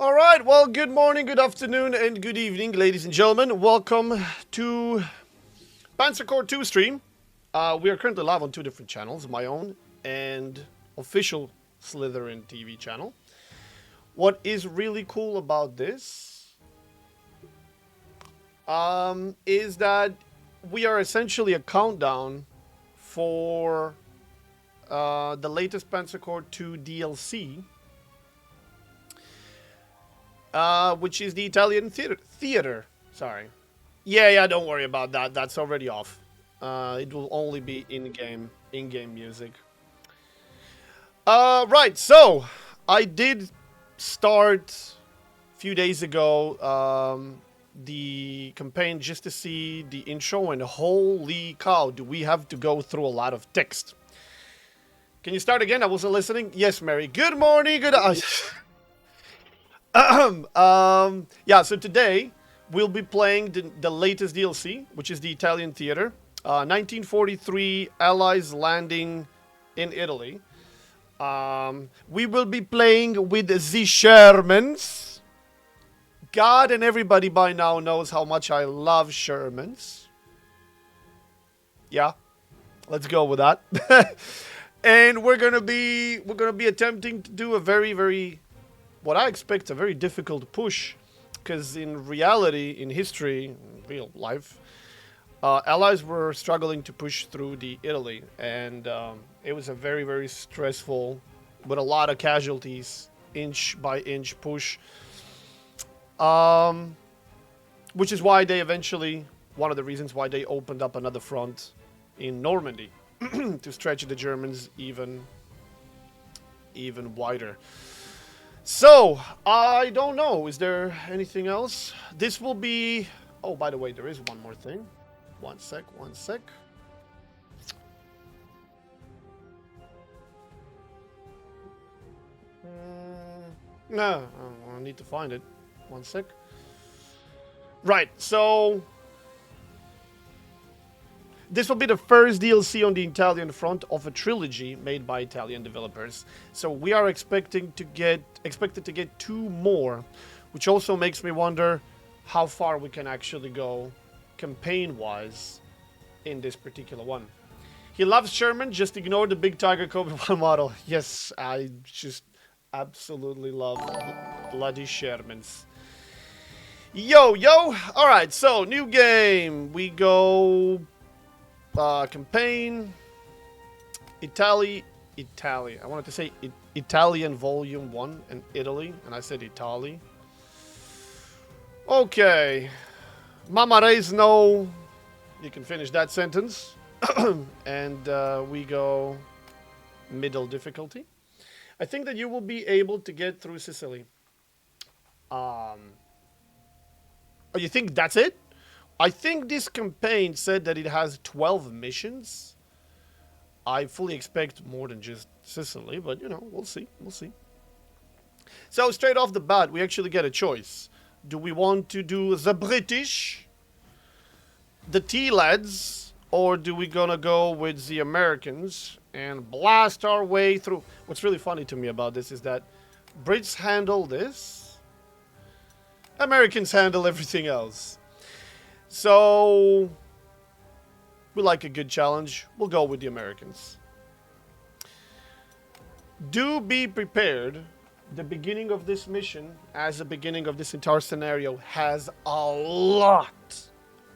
All right, well, good morning, good afternoon, and good evening, ladies and gentlemen. Welcome to Panzer Corps 2 stream. We are currently live on two different channels, my own and official Slytherin TV channel. What is really cool about this is that we are essentially a countdown for the latest Panzer Corps 2 DLC, which is the Italian theater. Sorry. Yeah, don't worry about that. That's already off. It will only be in-game music. Right. So I did start a few days ago the campaign just to see the intro, and holy cow, do we have to go through a lot of text. Can you start again? I wasn't listening. Yes, Mary. Good morning. Good. Yeah, so today we'll be playing the latest DLC, which is the Italian Theater. 1943 Allies landing in Italy. We will be playing with the Shermans. God and everybody by now knows how much I love Shermans. Yeah, let's go with that. And we're gonna be attempting to do a very what I expect a very difficult push, because in reality, in history, in real life, Allies were struggling to push through the Italy, and it was a very stressful, with a lot of casualties, inch by inch push. Which is why they eventually, one of the reasons why they opened up another front in Normandy to stretch the Germans even wider. So, I don't know. Is there anything else? This will be... Oh, by the way, there is one more thing. One sec. No, I need to find it. One sec. Right, so... This will be the first DLC on the Italian front of a trilogy made by Italian developers. So we are expected to get two more, which also makes me wonder how far we can actually go campaign-wise in this particular one. He loves Sherman, just ignore the big Tiger Cobra 1 model. Yes, I just absolutely love bloody Shermans. Yo! Alright, so new game. We go... campaign, Italy. I wanted to say Italian Volume 1 and Italy, and I said Italy. Okay. Mama raise no. You can finish that sentence. And we go middle difficulty. I think that you will be able to get through Sicily. Oh, you think that's it? I think this campaign said that it has 12 missions. I fully expect more than just Sicily, but you know, we'll see. So straight off the bat, we actually get a choice. Do we want to do the British, the T-lads, or do we gonna go with the Americans and blast our way through? What's really funny to me about this is that Brits handle this, Americans handle everything else. So, we like a good challenge. We'll go with the Americans. Do be prepared. The beginning of this mission, as the beginning of this entire scenario, has a lot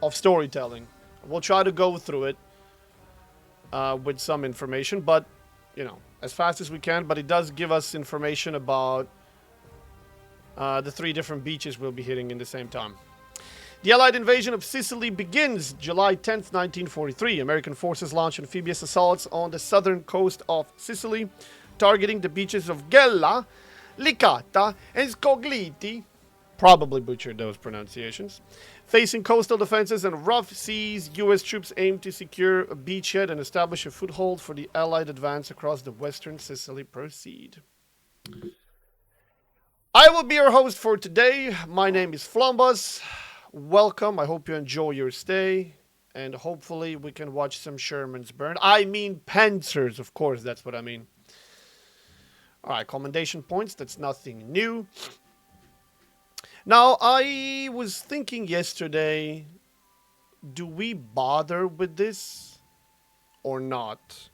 of storytelling. We'll try to go through it with some information, but, you know, as fast as we can. But it does give us information about the 3 different beaches we'll be hitting in the same time. The Allied invasion of Sicily begins July 10th, 1943. American forces launch amphibious assaults on the southern coast of Sicily, targeting the beaches of Gela, Licata, and Scogliti. Probably butchered those pronunciations. Facing coastal defenses and rough seas, U.S. troops aim to secure a beachhead and establish a foothold for the Allied advance across the western Sicily. Proceed. I will be your host for today. My name is Flombus. Welcome. I hope you enjoy your stay, and hopefully we can watch some Shermans burn. I mean Panzers, of course, that's what I mean. Alright, commendation points, that's nothing new. Now, I was thinking yesterday, do we bother with this or not?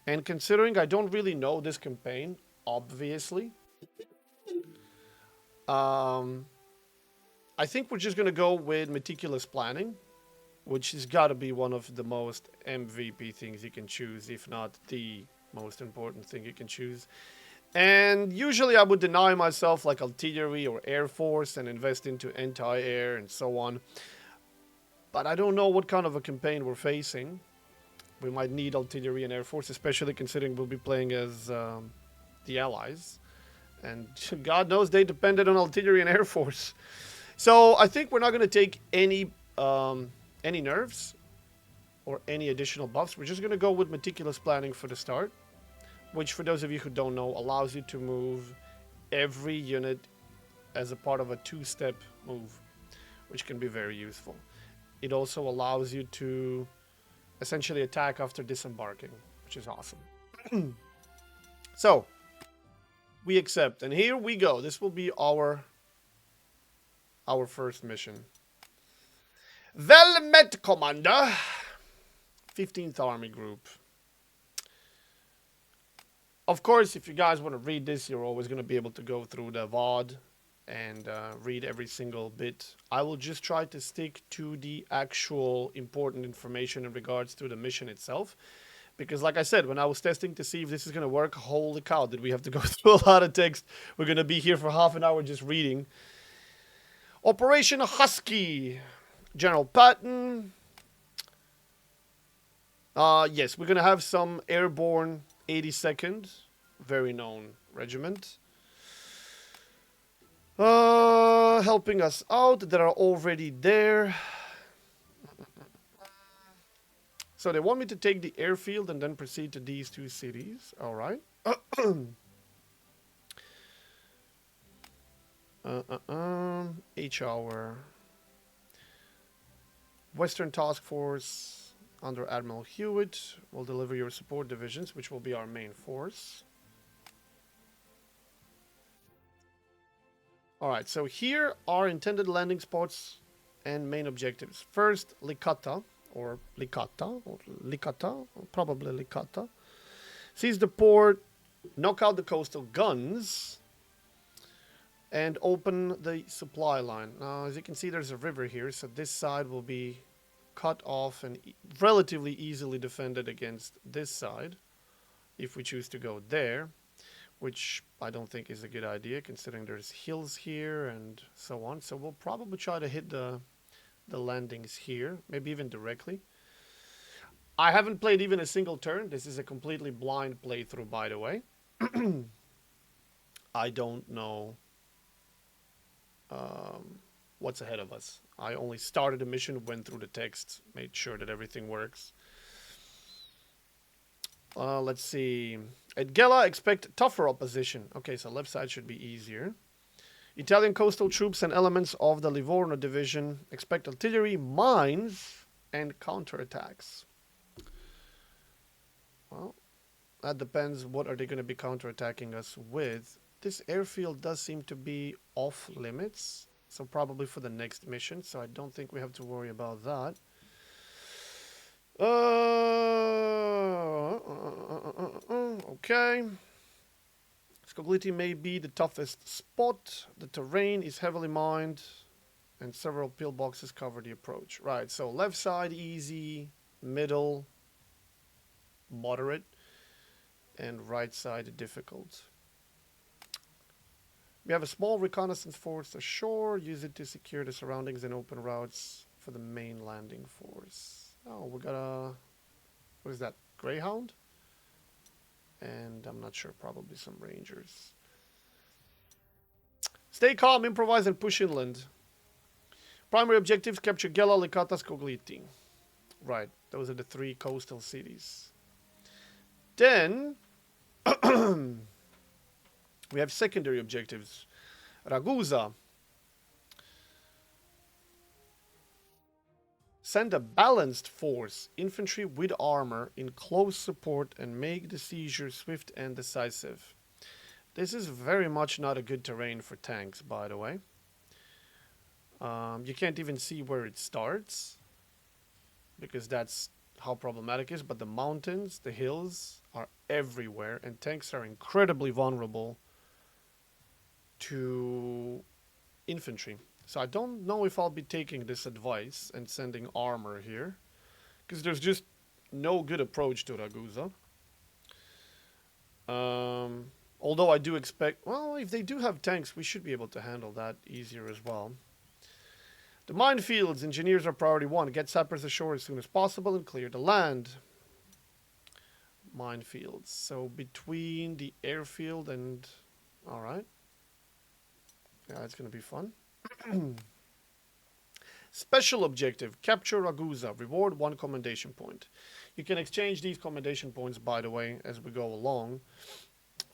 And considering I don't really know this campaign, obviously, um, I think we're just gonna go with meticulous planning, which has got to be one of the most MVP things you can choose, if not the most important thing you can choose. And usually I would deny myself like artillery or air force and invest into anti-air and so on. But I don't know what kind of a campaign we're facing. We might need artillery and air force, especially considering we'll be playing as the Allies. And God knows they depended on artillery and air force. So I think we're not going to take any nerves or any additional buffs. We're just going to go with meticulous planning for the start, which for those of you who don't know, allows you to move every unit as a part of a two-step move, which can be very useful. It also allows you to essentially attack after disembarking, which is awesome. So, we accept, and here we go. This will be our first mission. Well met, Commander. 15th Army Group. Of course, if you guys want to read this, you're always going to be able to go through the VOD and read every single bit. I will just try to stick to the actual important information in regards to the mission itself. Because like I said, when I was testing to see if this is going to work, holy cow, did we have to go through a lot of text. We're going to be here for half an hour just reading. Operation Husky. General Patton. Yes, we're going to have some airborne 82nd, very known regiment. Helping us out that are already there. So they want me to take the airfield and then proceed to these two cities. All right. H-hour. Western Task Force under Admiral Hewitt will deliver your support divisions, which will be our main force. Alright, so here are intended landing spots and main objectives. First, Licata, or probably Licata. Seize the port, knock out the coastal guns, and open the supply line. Now, as you can see, there's a river here, so this side will be cut off and relatively easily defended against this side, if we choose to go there. Which I don't think is a good idea, considering there's hills here and so on. So we'll probably try to hit the landings here, maybe even directly. I haven't played even a single turn. This is a completely blind playthrough, by the way. I don't know what's ahead of us. I only started the mission, went through the text, made sure that everything works. Let's see. At Gela, expect tougher opposition. Okay, so left side should be easier. Italian coastal troops and elements of the Livorno division expect artillery, mines, and counterattacks. Well, that depends. What are they going to be counterattacking us with? This airfield does seem to be off limits, so probably for the next mission, so I don't think we have to worry about that. Okay. Scogliti may be the toughest spot. The terrain is heavily mined, and several pillboxes cover the approach. Right, so left side easy, middle moderate, and right side difficult. We have a small reconnaissance force ashore. Use it to secure the surroundings and open routes for the main landing force. Oh, we got a... what is that? Greyhound? And I'm not sure, probably some Rangers. Stay calm, improvise, and push inland. Primary objectives, capture Gela, Licata, Scogliti. Right, those are the three coastal cities. Then, we have secondary objectives. Ragusa. Send a balanced force, infantry with armor, in close support and make the seizure swift and decisive. This is very much not a good terrain for tanks, by the way. You can't even see where it starts because that's how problematic it is. But the mountains, the hills are everywhere, and tanks are incredibly vulnerable to infantry. So I don't know if I'll be taking this advice and sending armor here because there's just no good approach to Ragusa. Although I do expect, well, if they do have tanks, we should be able to handle that easier as well. The minefields, engineers are priority one. Get sappers ashore as soon as possible and clear the land. Minefields. So between the airfield and... Alright. Yeah, it's going to be fun. Special objective. Capture Ragusa. Reward 1 commendation point. You can exchange these commendation points, by the way, as we go along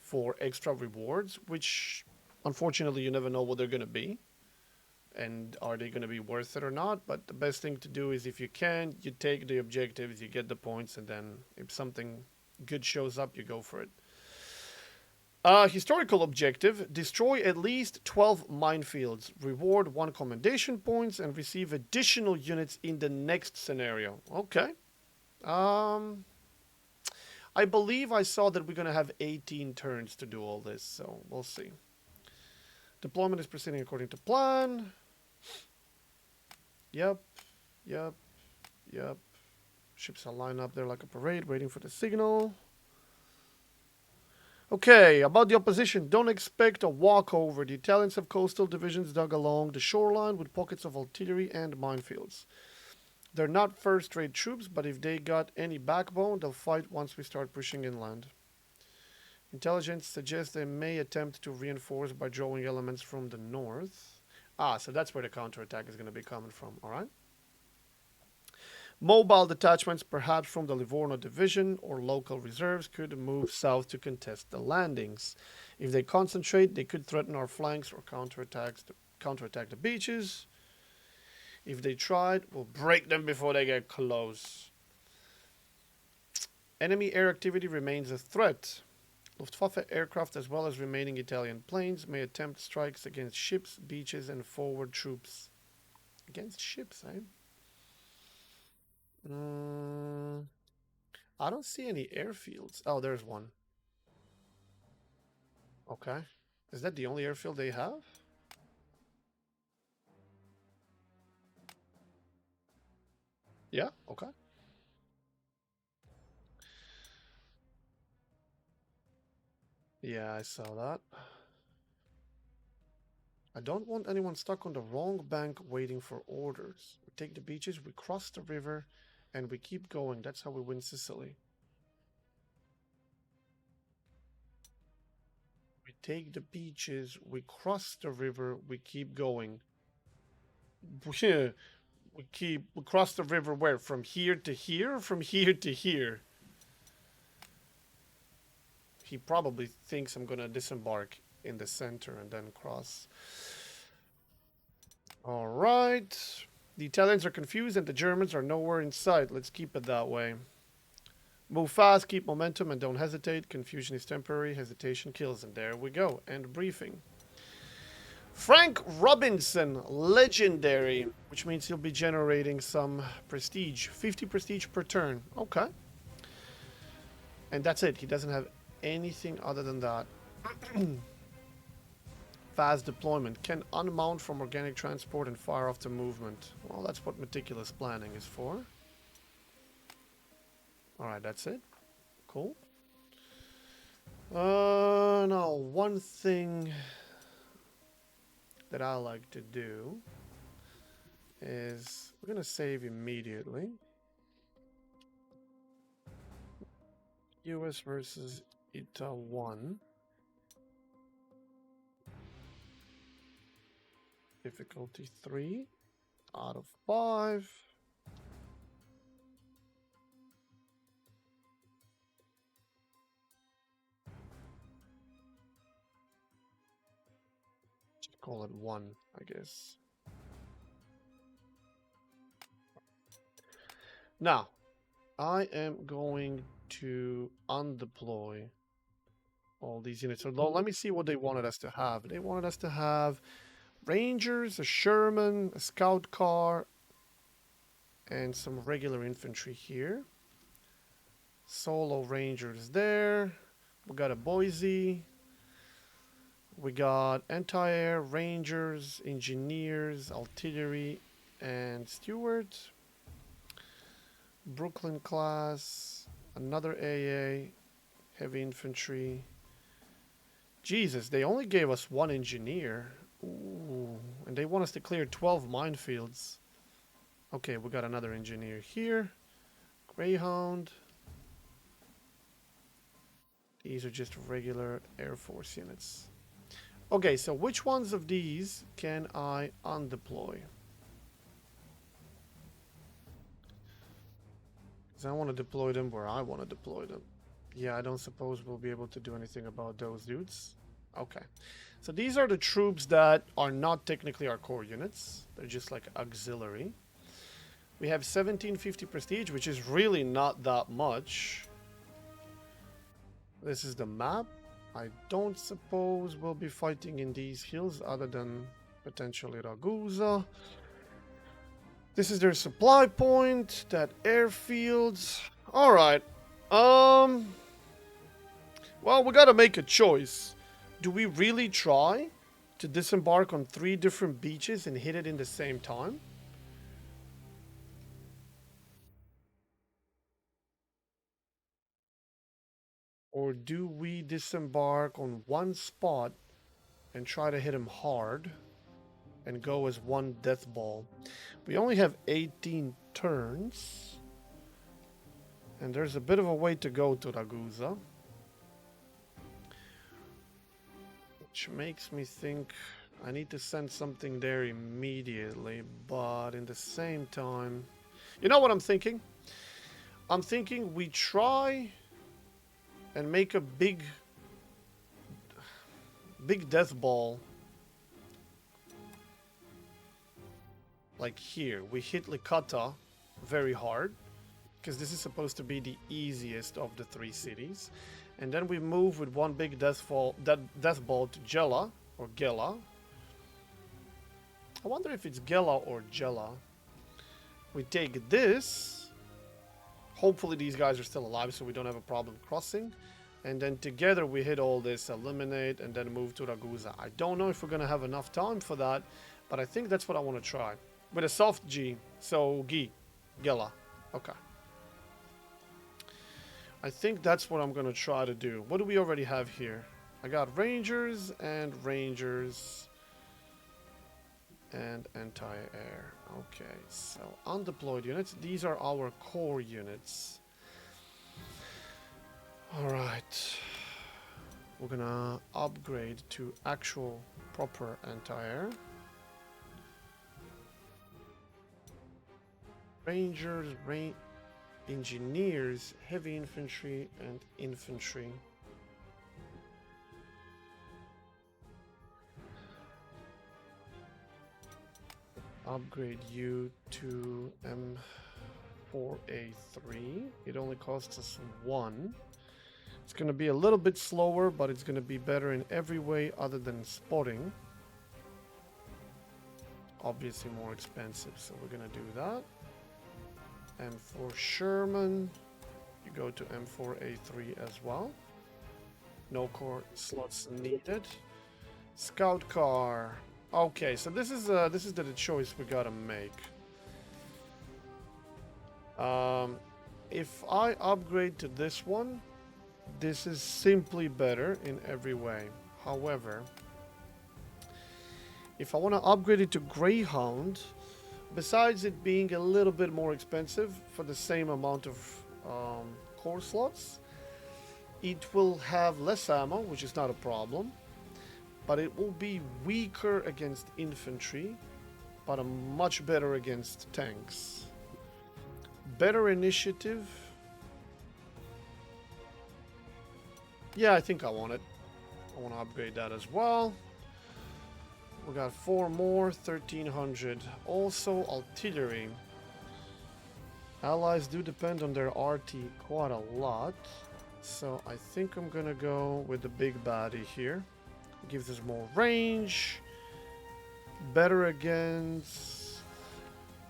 for extra rewards, which unfortunately you never know what they're going to be. And are they going to be worth it or not? But the best thing to do is if you can, you take the objectives, you get the points, and then if something good shows up, you go for it. Historical objective, destroy at least 12 minefields, reward 1 commendation points, and receive additional units in the next scenario. Okay. I believe I saw that we're going to have 18 turns to do all this, so we'll see. Deployment is proceeding according to plan. Yep. Ships are lined up there like a parade, waiting for the signal. Okay, about the opposition. Don't expect a walkover. The Italians have coastal divisions dug along the shoreline with pockets of artillery and minefields. They're not first-rate troops, but if they got any backbone, they'll fight once we start pushing inland. Intelligence suggests they may attempt to reinforce by drawing elements from the north. So that's where the counterattack is going to be coming from, alright? Mobile detachments, perhaps from the Livorno division or local reserves, could move south to contest the landings. If they concentrate, they could threaten our flanks or counterattack the beaches. If they tried, we'll break them before they get close. Enemy air activity remains a threat. Luftwaffe aircraft as well as remaining Italian planes may attempt strikes against ships, beaches, and forward troops. Against ships, eh? I don't see any airfields. Oh, there's one. Okay. Is that the only airfield they have? Yeah, okay. Yeah, I saw that. I don't want anyone stuck on the wrong bank waiting for orders. We take the beaches, we cross the river, and we keep going. That's how we win Sicily. We take the beaches, we cross the river, we keep going. We cross the river where? From here to here? From here to here? He probably thinks I'm gonna disembark in the center and then cross. Alright. The Italians are confused and the Germans are nowhere in sight. Let's keep it that way. Move fast, keep momentum, and don't hesitate. Confusion is temporary, hesitation kills. And there we go. End briefing. Frank Robinson, legendary, which means he'll be generating some prestige. 50 prestige per turn. Okay. And that's it. He doesn't have anything other than that. Fast deployment. Can unmount from organic transport and fire off the movement. Well, that's what meticulous planning is for. Alright, that's it. Cool. Now, one thing that I like to do is we're gonna save immediately. US versus ITA 1. Difficulty 3 out of 5. Just call it 1, I guess. Now, I am going to undeploy all these units. So let me see what they wanted us to have. They wanted us to have Rangers, a Sherman, a scout car, and some regular infantry here. Solo Rangers there. We got a Boise. We got anti-air, Rangers, Engineers, Artillery, and Steward. Brooklyn class, another AA, heavy infantry. Jesus, they only gave us one engineer. Ooh, and they want us to clear 12 minefields. Okay, we got another engineer here. Greyhound. These are just regular Air Force units. Okay, so which ones of these can I undeploy? Because I want to deploy them where I want to deploy them. Yeah, I don't suppose we'll be able to do anything about those dudes. Okay. So these are the troops that are not technically our core units. They're just like auxiliary. We have 1750 prestige, which is really not that much. This is the map. I don't suppose we'll be fighting in these hills other than potentially Ragusa. This is their supply point, that airfields. Alright. Well, we gotta make a choice. Do we really try to disembark on 3 different beaches and hit it in the same time? Or do we disembark on one spot and try to hit him hard and go as one death ball? We only have 18 turns. And there's a bit of a way to go to Ragusa. Which makes me think I need to send something there immediately. But in the same time... You know what I'm thinking? I'm thinking we try and make a big death ball. Like here. We hit Licata very hard. Because this is supposed to be the easiest of the 3 cities. And then we move with one big death ball to Gela, or Gela. I wonder if it's Gela or Gela. We take this. Hopefully these guys are still alive so we don't have a problem crossing. And then together we hit all this, eliminate, and then move to Ragusa. I don't know if we're going to have enough time for that, but I think that's what I want to try. With a soft G, so Gela. Okay. I think that's what I'm going to try to do. What do we already have here? I got Rangers and anti-air. Okay, so undeployed units. These are our core units. Alright. We're going to upgrade to actual proper anti-air. Rangers, Engineers, heavy infantry, and infantry. Upgrade you to M4A3. It only costs us 1. It's going to be a little bit slower, but it's going to be better in every way other than spotting. Obviously more expensive, so we're going to do that. And for Sherman, you go to M4A3 as well. No core slots needed. Scout car. Okay, so this is the choice we gotta make. If I upgrade to this one, this is simply better in every way. However, if I want to upgrade it to Greyhound, besides it being a little bit more expensive for the same amount of core slots, it will have less ammo, which is not a problem, but it will be weaker against infantry, but much better against tanks. Better initiative. Yeah, I think I want it. I want to upgrade that as well. We got 4 more, 1300. Also, artillery. Allies do depend on their RT quite a lot. So I think I'm gonna go with the big baddie here. Gives us more range. Better against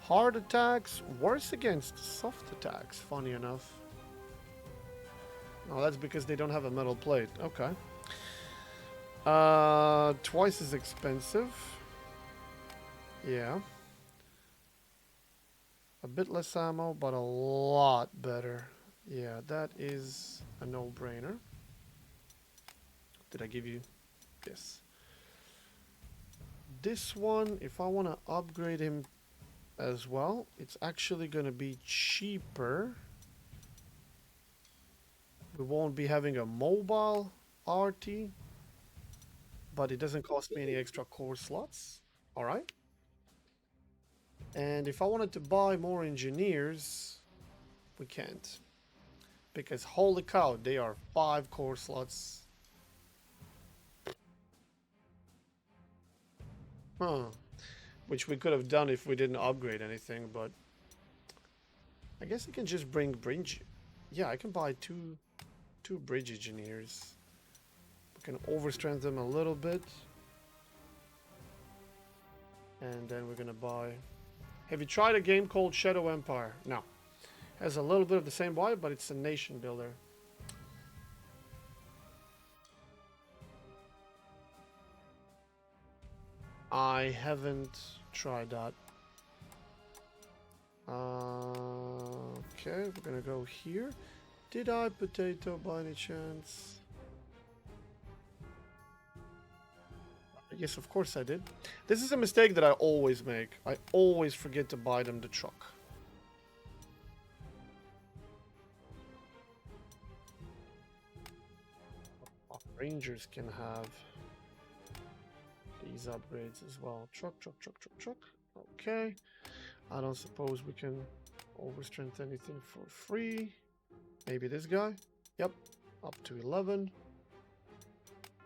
hard attacks, worse against soft attacks, funny enough. Oh, that's because they don't have a metal plate. Okay. Twice as expensive. Yeah. A bit less ammo, but a lot better. Yeah, that is a no-brainer. Did I give you this? This one, if I want to upgrade him as well, it's actually going to be cheaper. We won't be having a mobile RT, but it doesn't cost me any extra core slots. All right. And if I wanted to buy more engineers, we can't. Because holy cow, they are 5 core slots. Huh. Which we could have done if we didn't upgrade anything, but I guess I can just bring bridge. Yeah, I can buy two bridge engineers. We can overstrength them a little bit. And then we're gonna buy. Have you tried a game called Shadow Empire? No. Has a little bit of the same vibe, but it's a nation builder. I haven't tried that. Okay, we're gonna go here. Did I potato by any chance? Yes, of course I did. This is a mistake that I always make. I always forget to buy them the truck. Rangers can have these upgrades as well. Truck. Okay. I don't suppose we can overstrength anything for free. Maybe this guy. Yep. Up to 11.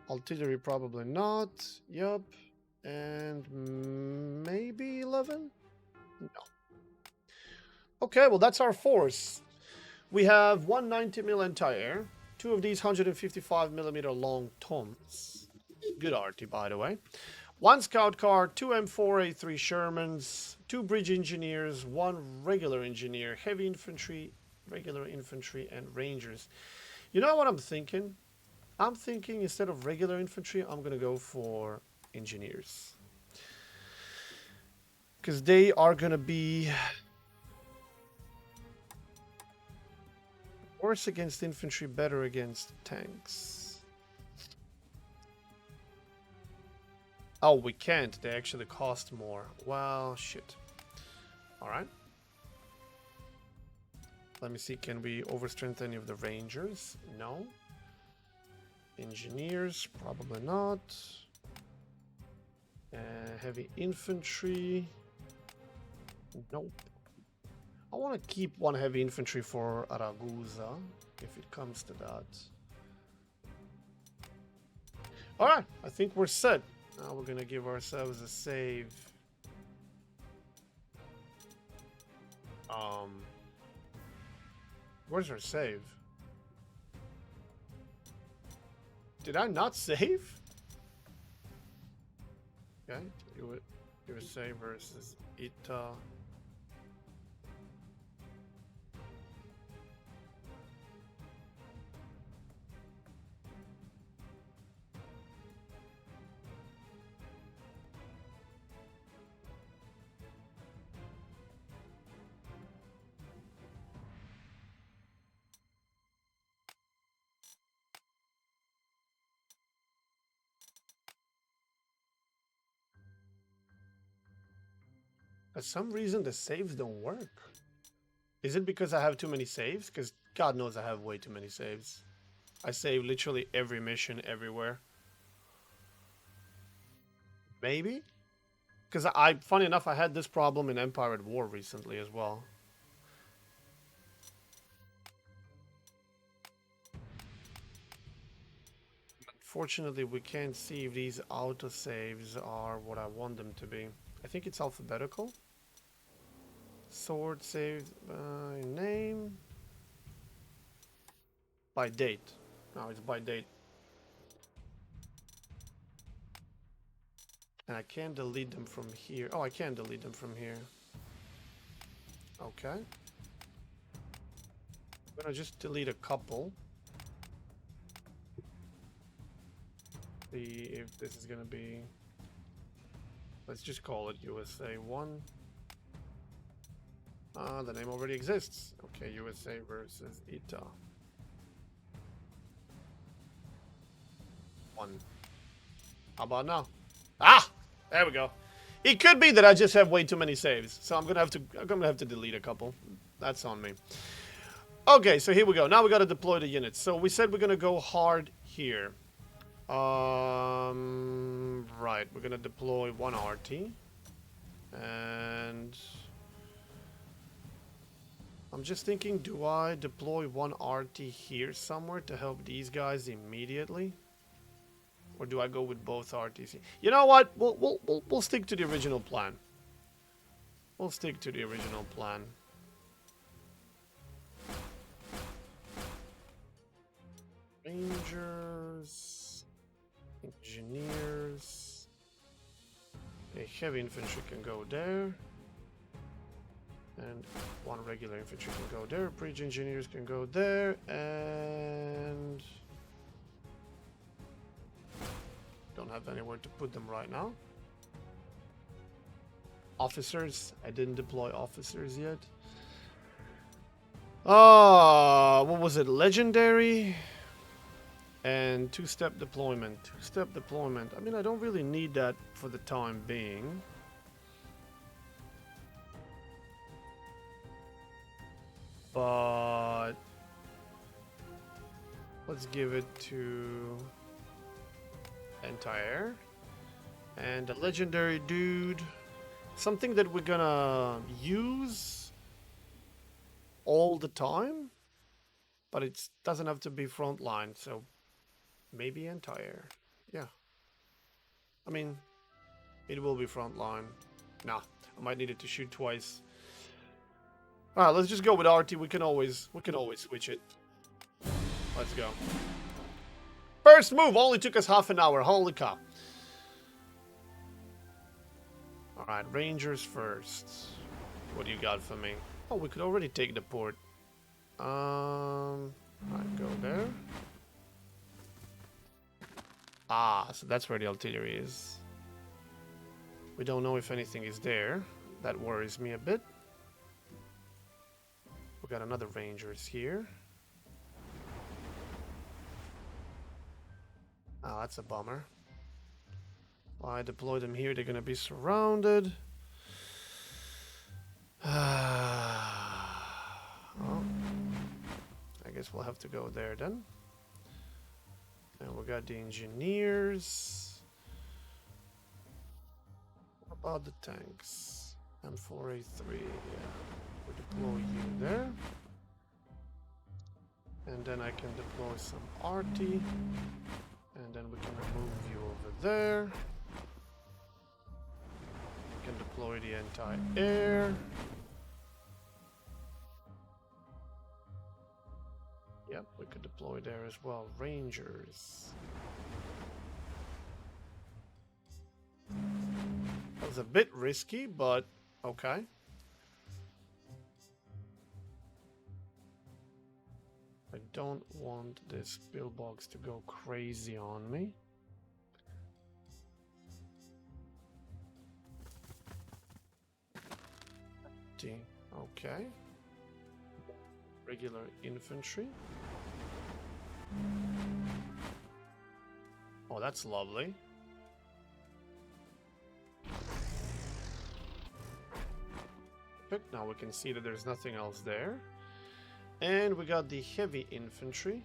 Artillery probably not. Yep. And maybe 11? No. Okay, well that's our force. We have one 90mm anti-air. 2 of these 155mm long toms. Good arty, by the way. 1 scout car, 2 M4A3 Shermans, 2 bridge engineers, 1 regular engineer, heavy infantry, regular infantry, and rangers. You know what I'm thinking? I'm thinking instead of regular infantry, I'm going to go for engineers. Because they are going to be worse against infantry, better against tanks. Oh, we can't. They actually cost more. Well, shit. Alright. Let me see. Can we overstrength any of the rangers? No. Engineers? Probably not. Heavy infantry? Nope. I want to keep 1 heavy infantry for Aragusa, if it comes to that. Alright, I think we're set. Now we're gonna give ourselves a save. Where's our save? Did I not save? Okay, do a save versus Ita. For some reason, the saves don't work. Is it because I have too many saves? Because God knows I have way too many saves. I save literally every mission everywhere. Maybe? Because funny enough, I had this problem in Empire at War recently as well. Unfortunately, we can't see if these autosaves are what I want them to be. I think it's alphabetical. Sword saved by name. By date. No, it's by date. And I can't delete them from here. Oh, I can delete them from here. Okay. I'm gonna just delete a couple. See if this is gonna be... Let's just call it USA 1. The name already exists. Okay, USA versus ITA. 1. How about now? Ah! There we go. It could be that I just have way too many saves, so I'm gonna have to delete a couple. That's on me. Okay, so here we go. Now we gotta deploy the units. So we said we're gonna go hard here. Right, we're gonna deploy 1 RT. And I'm just thinking, do I deploy 1 RT here somewhere to help these guys immediately? Or do I go with both RTC? You know what? We'll stick to the original plan. We'll stick to the original plan. Rangers, engineers. A heavy infantry can go there. And 1 regular infantry can go there. Bridge engineers can go there. And don't have anywhere to put them right now. Officers. I didn't deploy officers yet. What was it? Legendary and 2-step deployment. 2-step deployment. I mean, I don't really need that for the time being. But let's give it to anti-air and a legendary dude. Something that we're gonna use all the time, but it doesn't have to be frontline, so maybe anti-air. Yeah. I mean, it will be frontline. Nah, I might need it to shoot twice. Alright, let's just go with RT. We can always switch it. Let's go. First move only took us half an hour. Holy cow. Alright, Rangers first. What do you got for me? Oh, we could already take the port. Alright, go there. Ah, so that's where the artillery is. We don't know if anything is there. That worries me a bit. We got another Rangers here. Oh, that's a bummer. Well, I deploy them here, they're gonna be surrounded. Oh, I guess we'll have to go there then. And we got the engineers. What about the tanks? M4A3, yeah. We'll deploy you there. And then I can deploy some RT. And then we can remove you over there. We can deploy the anti-air. Yep, we could deploy there as well. Rangers. That was a bit risky, but okay. I don't want this pillbox to go crazy on me. Okay. Regular infantry. Oh, that's lovely. Perfect. Now we can see that there's nothing else there. And we got the heavy infantry.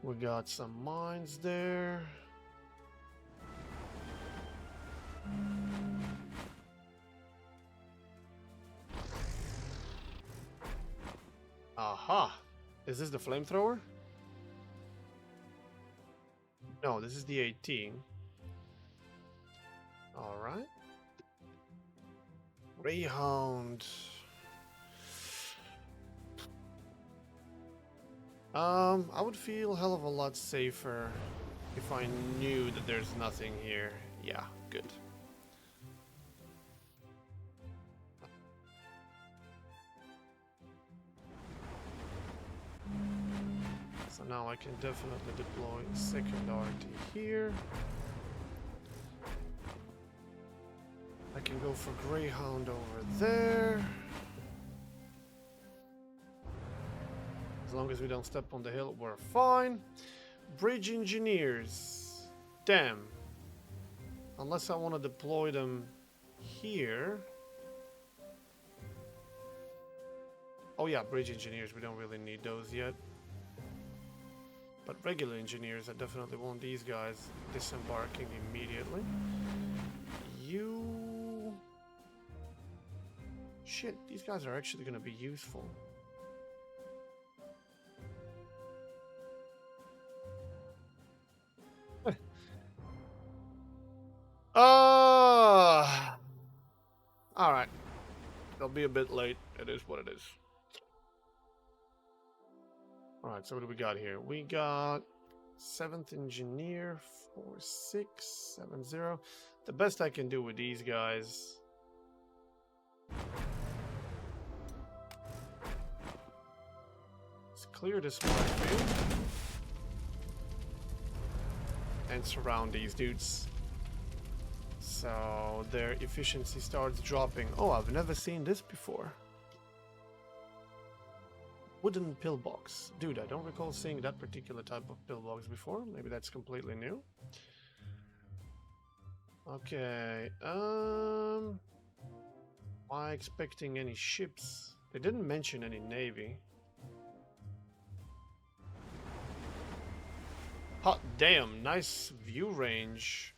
We got some mines there. Aha! Is this the flamethrower? No, this is the 18. Alright. Greyhound. I would feel a hell of a lot safer if I knew that there's nothing here. Yeah, good. now I can definitely deploy second RT here. I can go for Greyhound over there. As long as we don't step on the hill, we're fine. Bridge engineers. Damn. Unless I want to deploy them here. Oh yeah, bridge engineers, we don't really need those yet. But regular engineers, I definitely want these guys disembarking immediately. You... Shit, these guys are actually going to be useful. Alright. They'll be a bit late. It is what it is. Alright, so what do we got here? We got 7th Engineer, 4670. The best I can do with these guys is clear this field and surround these dudes. So their efficiency starts dropping. Oh, I've never seen this before. Wooden pillbox. Dude, I don't recall seeing that particular type of pillbox before. Maybe that's completely new. Okay. Am I expecting any ships? They didn't mention any navy. Hot damn, nice view range.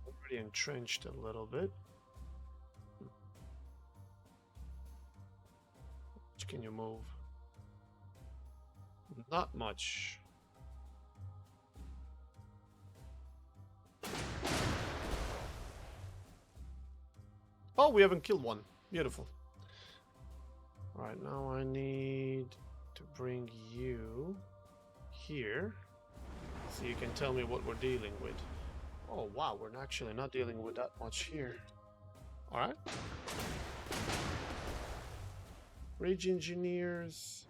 Already entrenched a little bit. Which can you move? Not much. Oh, we haven't killed one. Beautiful. Alright, now I need to bring you here so you can tell me what we're dealing with. Oh wow, we're actually not dealing with that much here. Alright. Bridge engineers.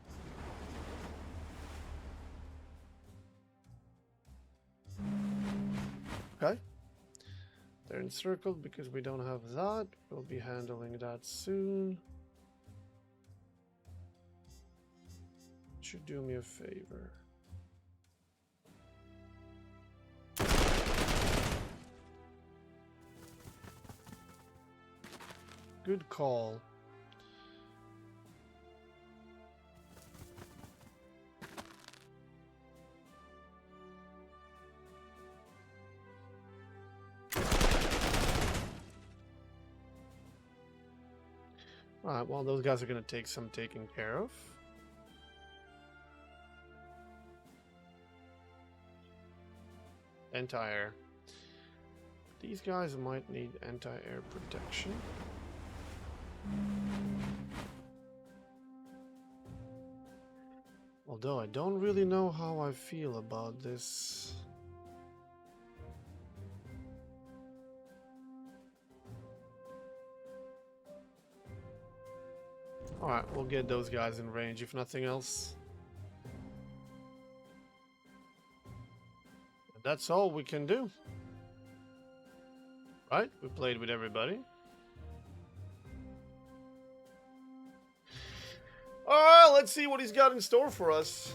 Okay. They're encircled because we don't have that. We'll be handling that soon. Should do me a favor. Good call. Alright, well, those guys are going to take some taking care of. Anti-air. These guys might need anti-air protection. Although I don't really know how I feel about this. Alright, we'll get those guys in range if nothing else. And that's all we can do. Right? We played with everybody. Alright, let's see what he's got in store for us.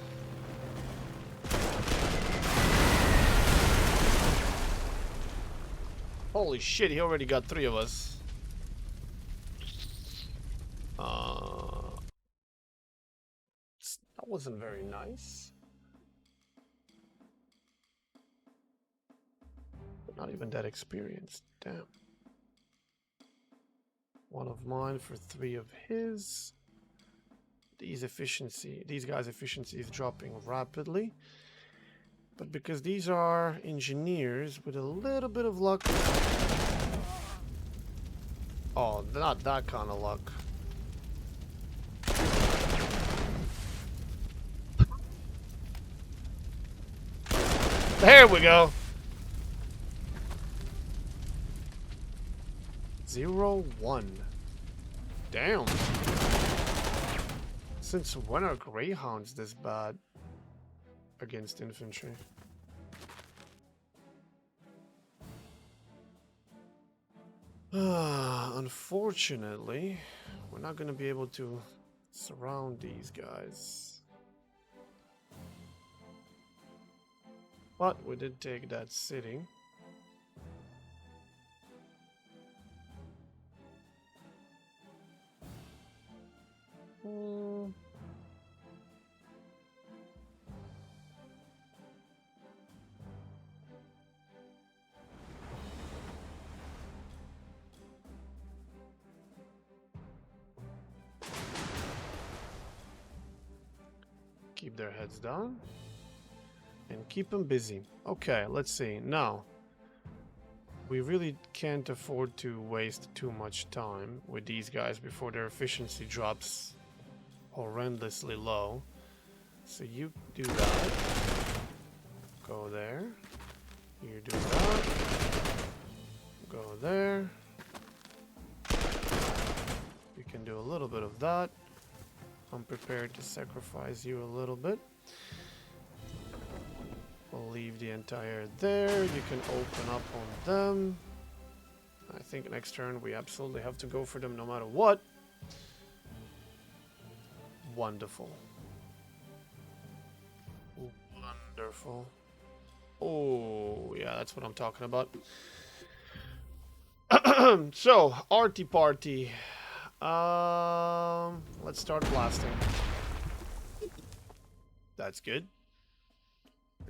Holy shit, he already got 3 of us. That wasn't very nice. But not even that experienced. Damn. 1 of mine for 3 of his. These guys' efficiency is dropping rapidly. But because these are engineers with a little bit of luck. Oh, not that kind of luck. There we go. 0-1. Damn. Since when are Greyhounds this bad against infantry? Unfortunately, we're not going to be able to surround these guys. But we did take that city. Keep their heads down. And keep them busy. Okay, let's see. Now, we really can't afford to waste too much time with these guys before their efficiency drops horrendously low. So you do that. Go there. You do that. Go there. You can do a little bit of that. I'm prepared to sacrifice you a little bit. We'll leave the entire there. You can open up on them. I think next turn we absolutely have to go for them no matter what. Wonderful. Wonderful. Oh, yeah, that's what I'm talking about. So, arty party. Let's start blasting. That's good.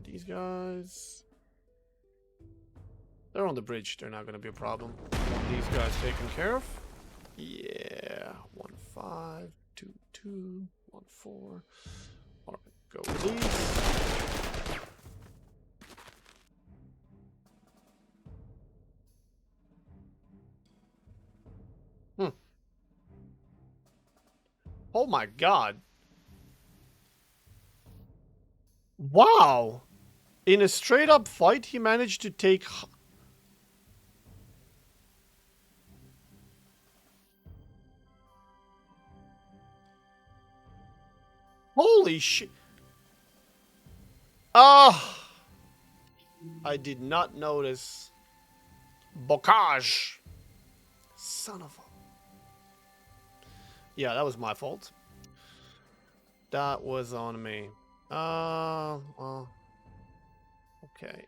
These guys, they're on the bridge. They're not going to be a problem. Want these guys taken care of? Yeah. 1, 5, 2, 2, 1, 4. All right, go with these. Oh my god. Wow. In a straight up fight, he managed to take... Holy shit. Ah. I did not notice. Bocage. Son of a... Yeah, that was my fault. That was on me. Well... Okay,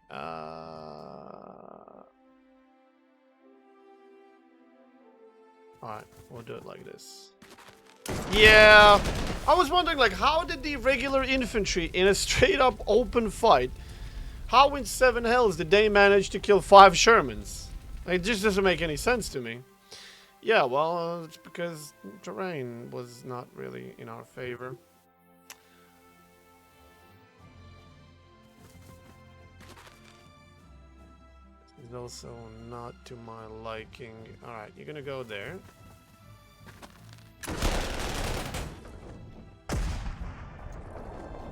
alright, we'll do it like this. Yeah! I was wondering, like, how did the regular infantry in a straight up open fight, how in 7 hells did they manage to kill 5 Shermans? It just doesn't make any sense to me. Yeah, well, it's because terrain was not really in our favor. It's also not to my liking. Alright, you're gonna go there.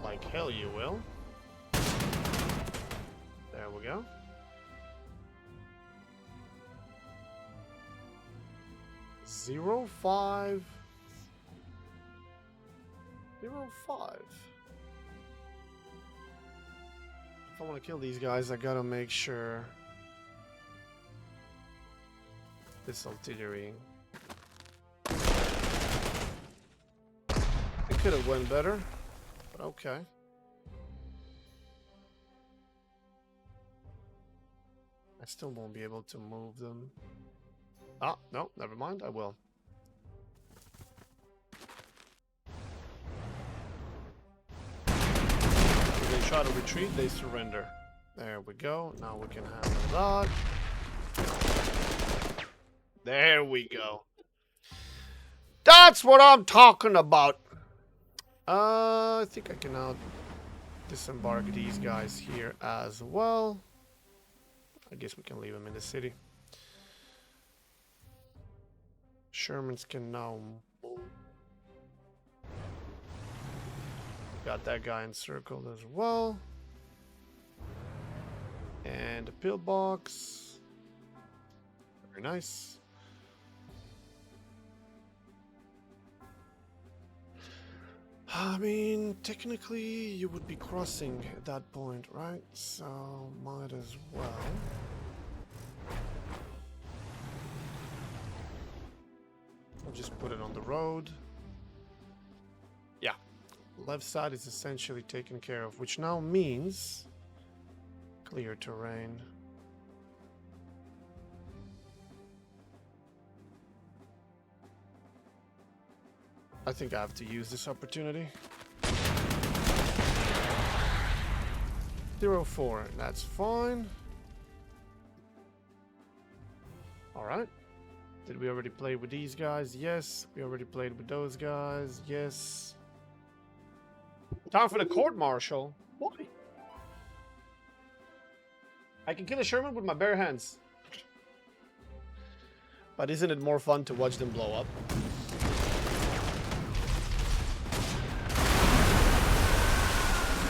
Like hell you will. There we go. Zero 5. 0-5. If I want to kill these guys, I gotta make sure this artillery. It could have went better, but okay. I still won't be able to move them. Ah, no, never mind, I will. They try to retreat, they surrender. There we go, now we can handle that. There we go. That's what I'm talking about. I think I can now disembark these guys here as well. I guess we can leave them in the city. Shermans can now move. Got that guy encircled as well. And a pillbox. Very nice. I mean, technically you would be crossing at that point, right? So, might as well. I'll just put it on the road. Yeah. Left side is essentially taken care of, which now means clear terrain. I think I have to use this opportunity. 0-4, that's fine. Alright. Did we already play with these guys? Yes. We already played with those guys. Yes. Time for the court-martial. Why? I can kill a Sherman with my bare hands. But isn't it more fun to watch them blow up?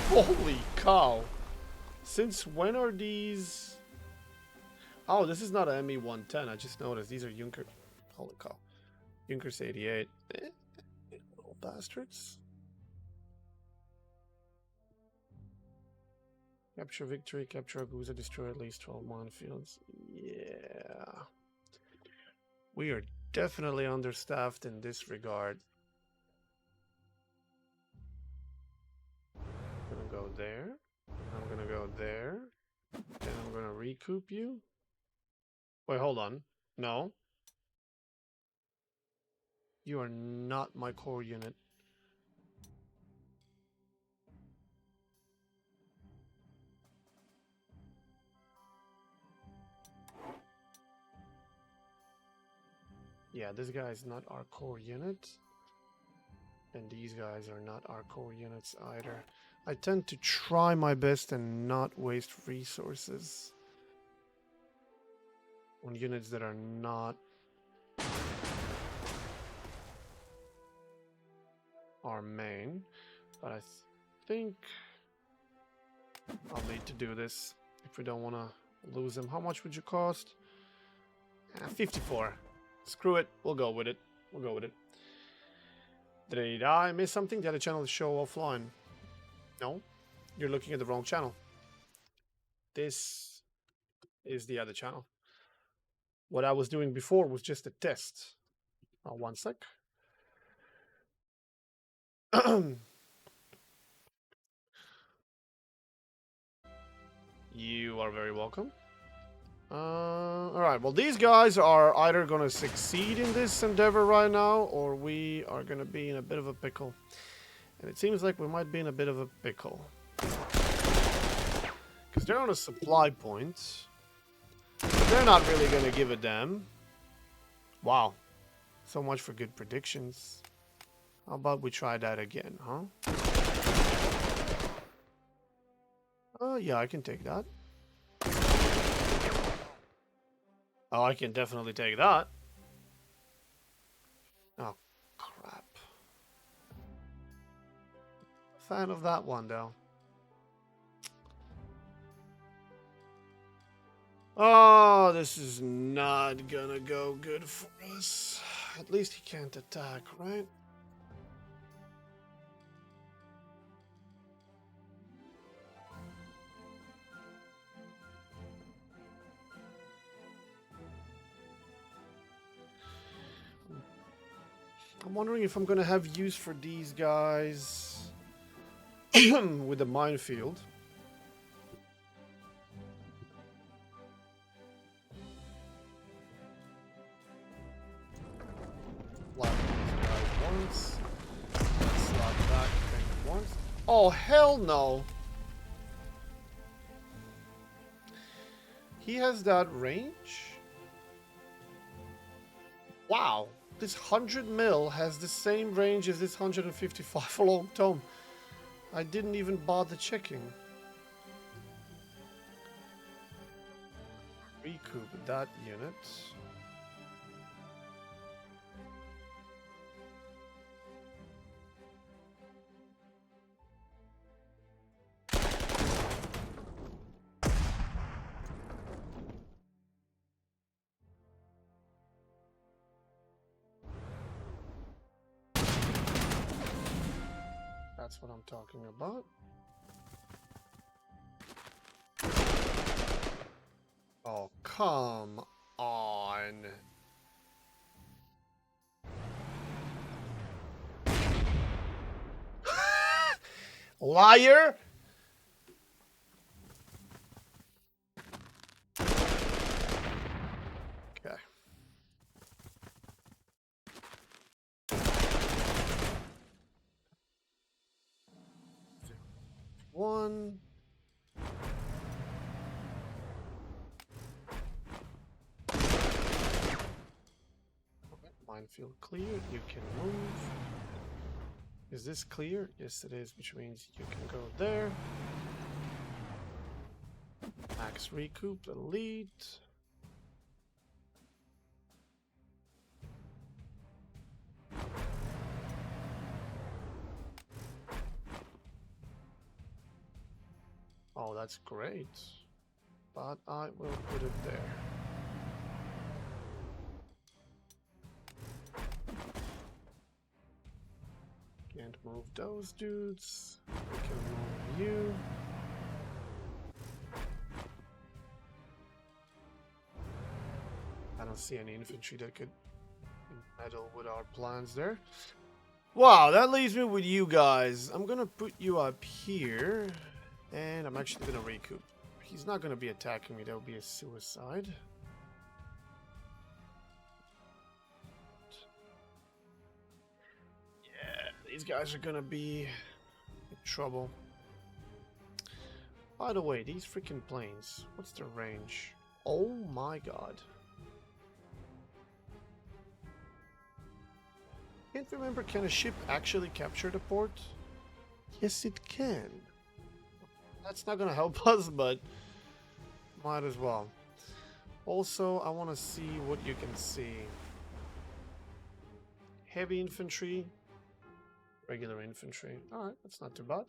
Holy cow. Since when are these... Oh, this is not an ME-110. I just noticed. These are Junker... Holy cow. Junkers 88. Little bastards. Capture victory. Capture Aguza. Destroy at least 12 minefields. Yeah. We are definitely understaffed in this regard. I'm gonna go there. I'm gonna go there. Then I'm gonna recoup you. Wait, hold on. No. You are not my core unit. Yeah, this guy is not our core unit. And these guys are not our core units either. I tend to try my best and not waste resources on units that are not our main. But I think I'll need to do this if we don't want to lose them. How much would you cost? 54. Screw it. We'll go with it. We'll go with it. Did I miss something? The other channel is show offline. No, you're looking at the wrong channel. This is the other channel. What I was doing before was just a test. One sec. You are very welcome. Alright, well these guys are either going to succeed in this endeavor right now, or we are going to be in a bit of a pickle. And it seems like we might be in a bit of a pickle. Because they're on a supply point. They're not really going to give a damn. Wow. So much for good predictions. How about we try that again, huh? Yeah, I can take that. Oh, I can definitely take that. Oh, crap. Fan of that one, though. Oh, this is not gonna go good for us. At least he can't attack, right? I'm wondering if I'm gonna have use for these guys with the minefield. Slap these guys once. Slap that thing once. Oh, hell no! He has that range? Wow. This 100 mil has the same range as this 155 long tome. I didn't even bother checking. Recoup that unit. That's what I'm talking about. Oh, come on. Liar! Okay. One. Minefield clear. You can move. Is this clear? Yes, it is, which means you can go there. Max recoup, elite. Oh, that's great. But I will put it there. Can't move those dudes. We can move you. I don't see any infantry that could meddle with our plans there. Wow, that leaves me with you guys. I'm gonna put you up here, and I'm actually gonna recoup. He's not gonna be attacking me. That would be a suicide. Yeah, these guys are gonna be in trouble. By the way, these freaking planes, what's their range? Oh my god. Can't remember, can a ship actually capture the port? Yes, it can. That's not gonna help us, but might as well. Also, I want to see what you can see. Heavy infantry, regular infantry. Alright, that's not too bad.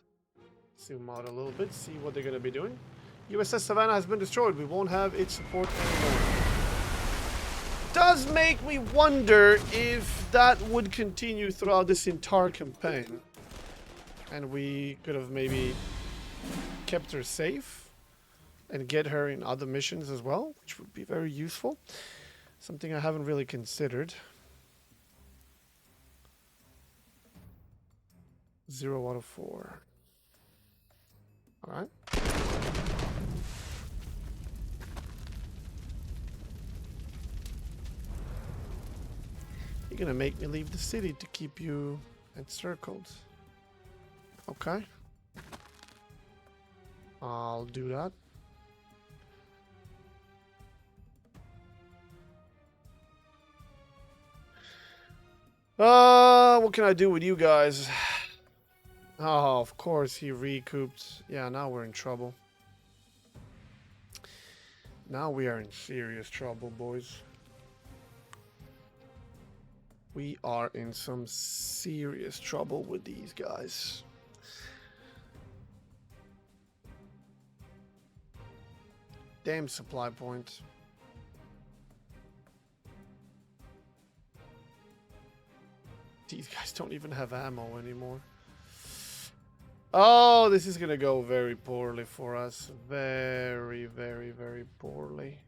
Zoom out a little bit, see what they're gonna be doing. USS Savannah has been destroyed. We won't have its support anymore. Does make me wonder if that would continue throughout this entire campaign. And we could have maybe kept her safe and get her in other missions as well, which would be very useful. Something I haven't really considered. 0 out of 4. Alright. You're gonna make me leave the city to keep you encircled. Okay. I'll do that. What can I do with you guys? Oh, of course he recouped. Yeah, now we're in trouble. Now we are in serious trouble, boys. We are in some serious trouble with these guys. Damn supply point. These guys don't even have ammo anymore. Oh, this is gonna go very poorly for us. Very, very, very poorly.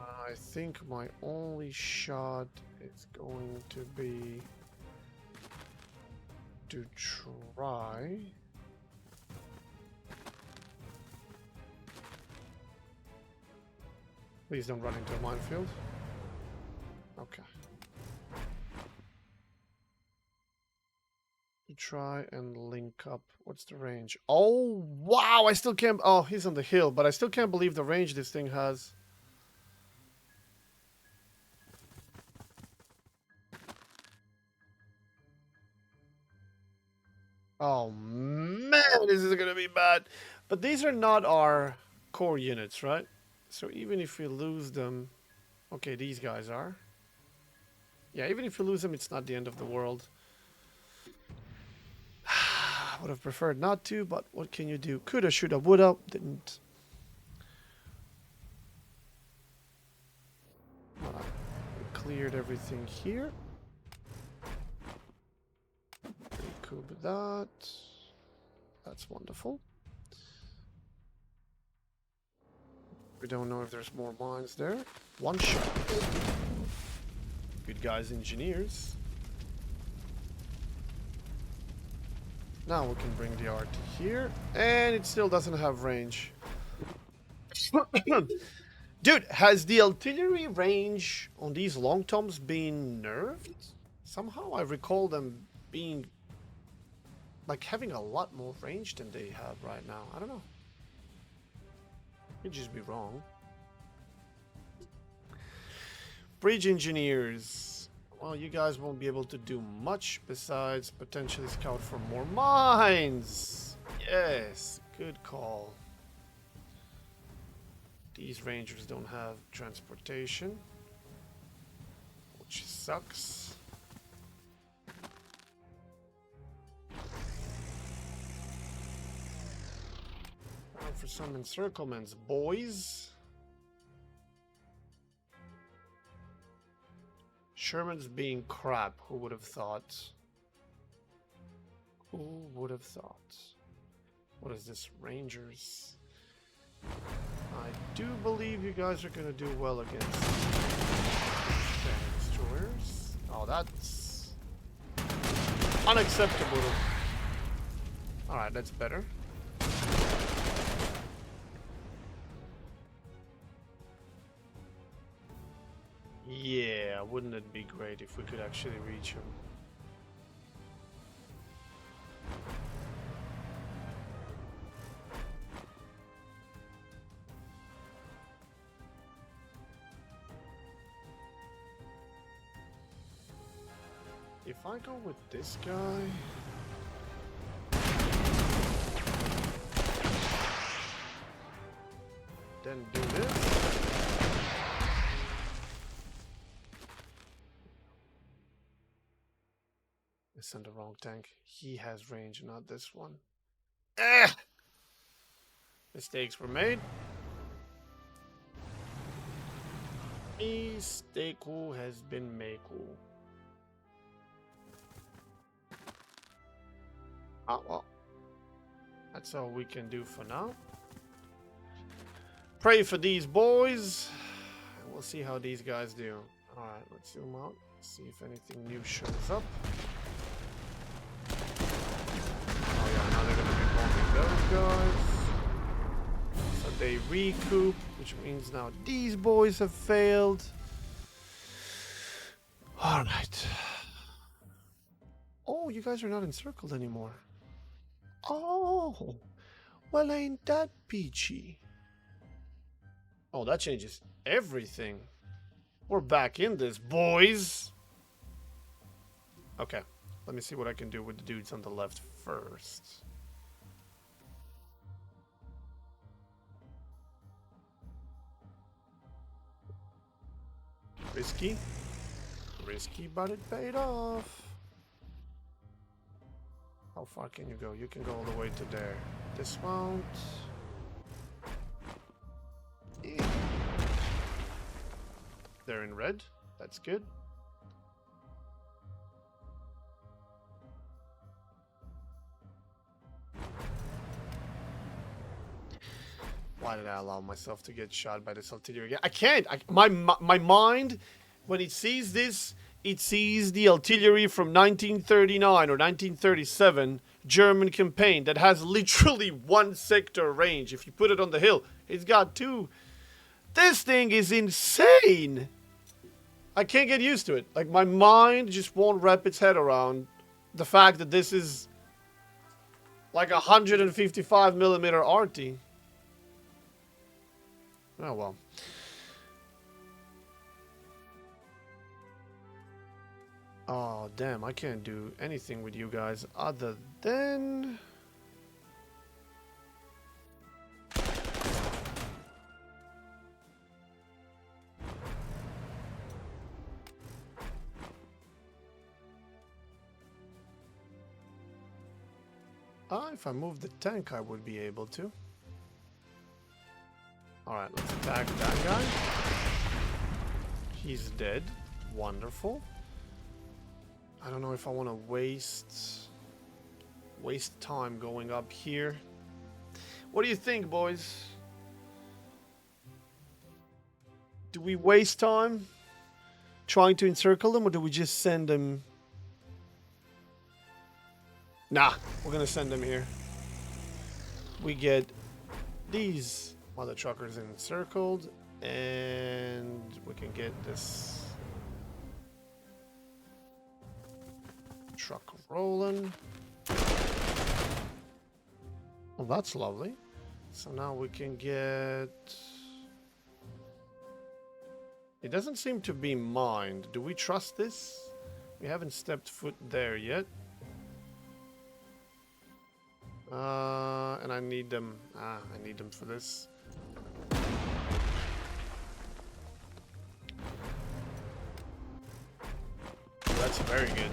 I think my only shot is going to be to try. Please don't run into a minefield. Okay. To try and link up. What's the range? Oh, wow! I still can't... Oh, he's on the hill, but I still can't believe the range this thing has. Oh, man, this is gonna be bad. But these are not our core units, right? So even if we lose them... Okay, these guys are. Yeah, even if we lose them, it's not the end of the world. I would have preferred not to, but what can you do? Coulda, shoulda, woulda, didn't. We cleared everything here. recoup that. That's wonderful. We don't know if there's more mines there. One shot. Good guys, engineers. Now we can bring the RT here. And it still doesn't have range. Dude, has the artillery range on these long toms been nerfed? Somehow I recall them being... like having a lot more range than they have right now. I don't know. Could just be wrong. Bridge engineers. Well, you guys won't be able to do much besides potentially scout for more mines. Yes, good call. These rangers don't have transportation, which sucks. Time for some encirclements, boys. Sherman's being crap. Who would have thought? Who would have thought? What is this? Rangers. I do believe you guys are gonna do well against standard destroyers. Oh, that's unacceptable. Alright, that's better. Yeah, wouldn't it be great if we could actually reach him? If I go with this guy... then do this... I sent the wrong tank. He has range, not this one. Ah! Mistakes were made. Mistake has been made. Oh, well. That's all we can do for now. Pray for these boys. We'll see how these guys do. Alright, let's zoom out. See if anything new shows up. Oh yeah, now they're gonna be bombing those guys. So they recoup, which means now these boys have failed. Alright. Oh, you guys are not encircled anymore. Oh, well, ain't that peachy? Oh, that changes everything. We're back in this, boys. Okay, let me see what I can do with the dudes on the left first. Risky. Risky, but it paid off. How far can you go? You can go all the way to there. Dismount. Yeah. They're in red. That's good. Why did I allow myself to get shot by this artillery again? I can't. My mind, when it sees this, it sees the artillery from 1939 or 1937 German campaign that has literally one sector range. If you put it on the hill, it's got two. This thing is insane. I can't get used to it. Like, my mind just won't wrap its head around the fact that this is like 155mm RT. Oh well. Oh damn, I can't do anything with you guys other than... if I move the tank, I would be able to. Alright, let's attack that guy. He's dead. Wonderful. I don't know if I want to waste waste time going up here. What do you think, boys? Do we waste time trying to encircle them, or do we just send them? Nah, we're gonna send them here. We get these mother truckers encircled, and we can get this truck rolling. Well, that's lovely. So now we can get... It doesn't seem to be mined. Do we trust this? We haven't stepped foot there yet. And I need them. I need them for this. That's very good.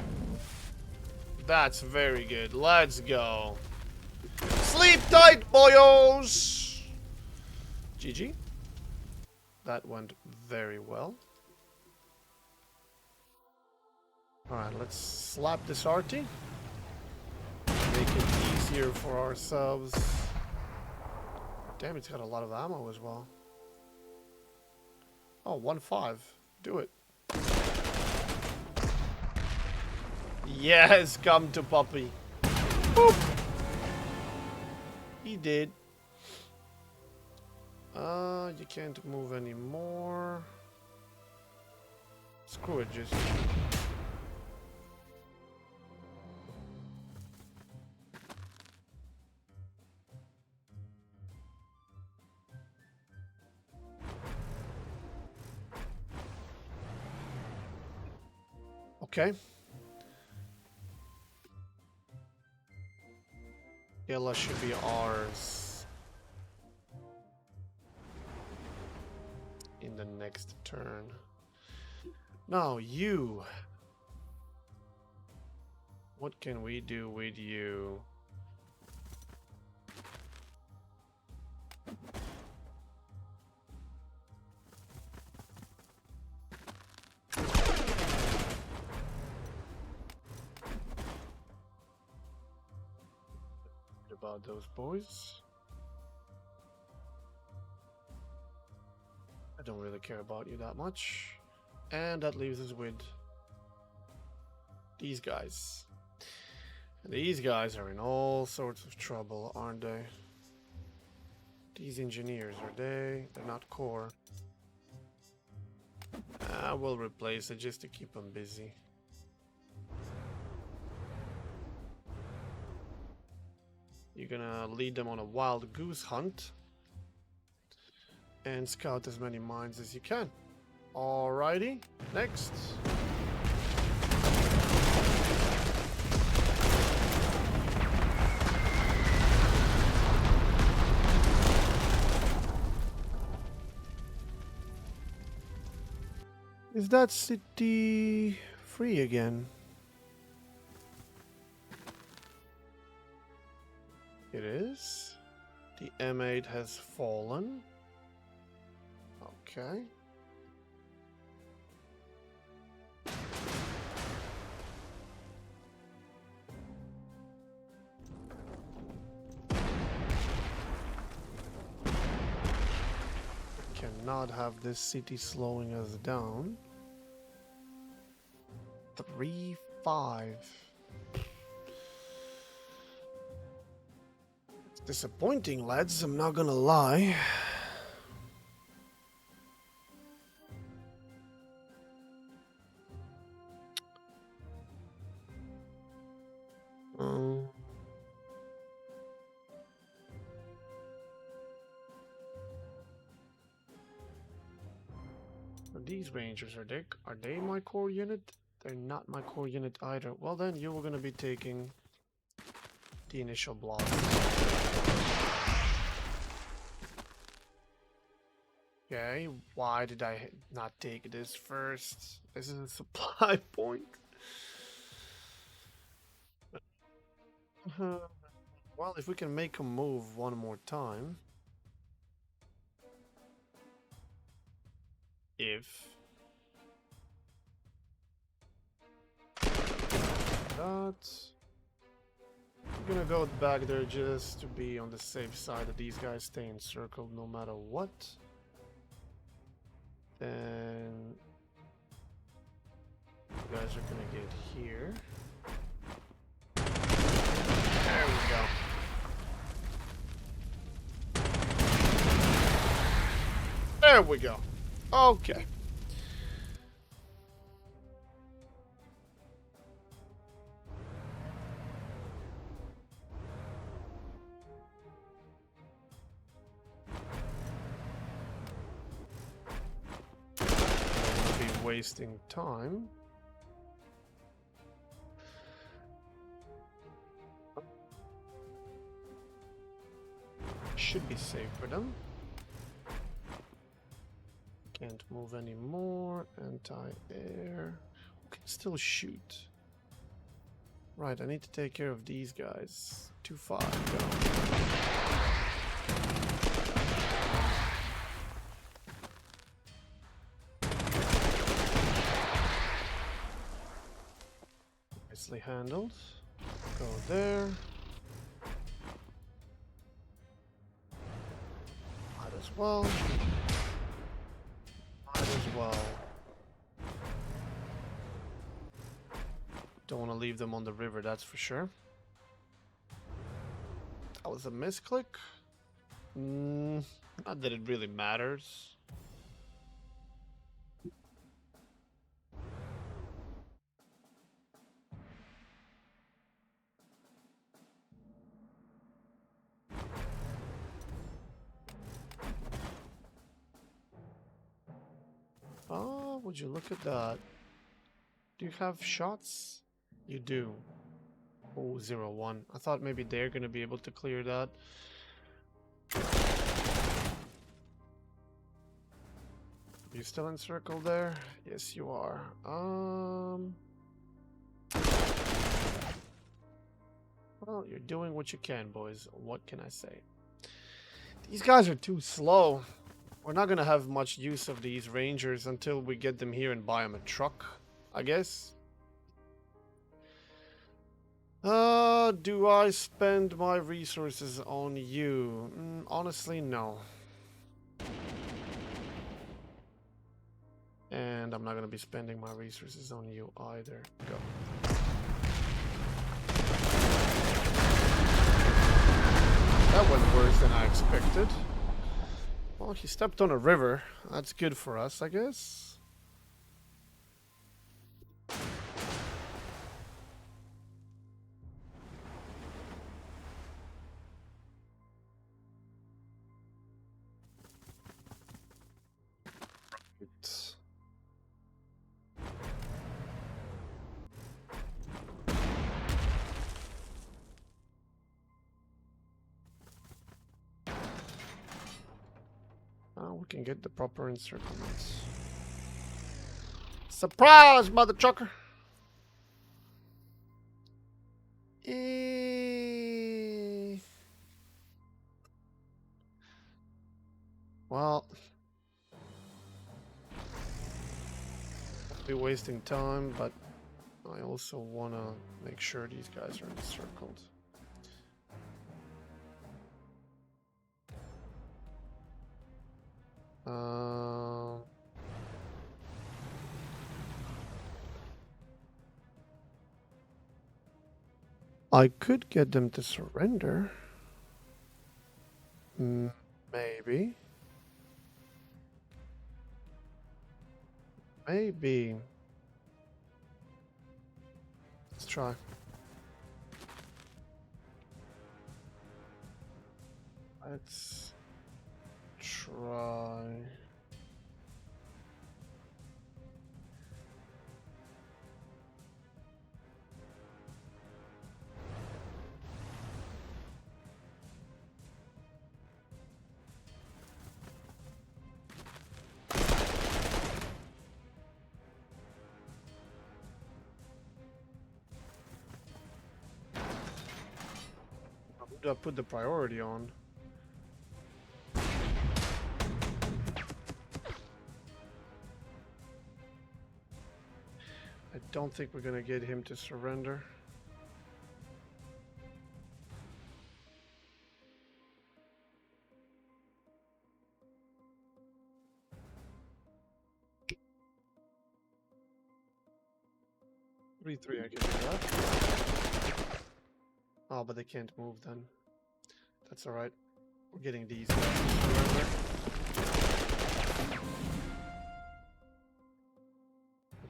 That's very good. Let's go. Sleep tight, boyos! GG. That went very well. Alright, let's slap this arty. Make it easier for ourselves. Damn, it's got a lot of ammo as well. Oh, 1-5. Do it. Yes, come to puppy. Boop. He did. You can't move anymore. Screw it, just. Okay. Yellow should be ours. In the next turn. Now you. What can we do with you? About those boys. I don't really care about you that much. And that leaves us with these guys. And these guys are in all sorts of trouble, aren't they? These engineers, are they? They're not core. We'll replace it just to keep them busy. You're gonna lead them on a wild goose hunt and scout as many mines as you can. Alrighty, next. Is that city free again? It is. The M8 has fallen. Okay. Cannot have this city slowing us down. 3-5. It's disappointing, lads, I'm not gonna lie. These rangers, are they my core unit? They're not my core unit either. Well then, you were gonna be taking the initial block. Okay, why did I not take this first? This is a supply point. Well, if we can make them move one more time. If that Gonna go back there just to be on the safe side that these guys stay encircled no matter what. Then you guys are gonna get here. There we go. There we go. Okay. Wasting time. Should be safe for them. Can't move anymore. Anti-air. We can still shoot. Right, I need to take care of these guys. 2-5, go. Nicely handled. Go there. Might as well. Might as well. Don't want to leave them on the river, that's for sure. That was a misclick. Not that it really matters. Oh, would you look at that? Do you have shots? You do. Oh, 0-1. I thought maybe they're gonna be able to clear that. You still encircled there? Yes, you are. Well, you're doing what you can, boys. What can I say? These guys are too slow. We're not gonna have much use of these rangers until we get them here and buy them a truck, I guess. Do I spend my resources on you? Honestly, no. And I'm not gonna be spending my resources on you either. Go. That went worse than I expected. Well, he stepped on a river. That's good for us, I guess. We can get the proper encirclements. Surprise, mother trucker! Well, I'll be wasting time, but I also want to make sure these guys are encircled. I could get them to surrender. Maybe. Maybe. Let's try. Let's try. Who do I put the priority on? I don't think we're gonna get him to surrender. 3-3, I can do that. Oh, but they can't move then. That's alright. We're getting these guys.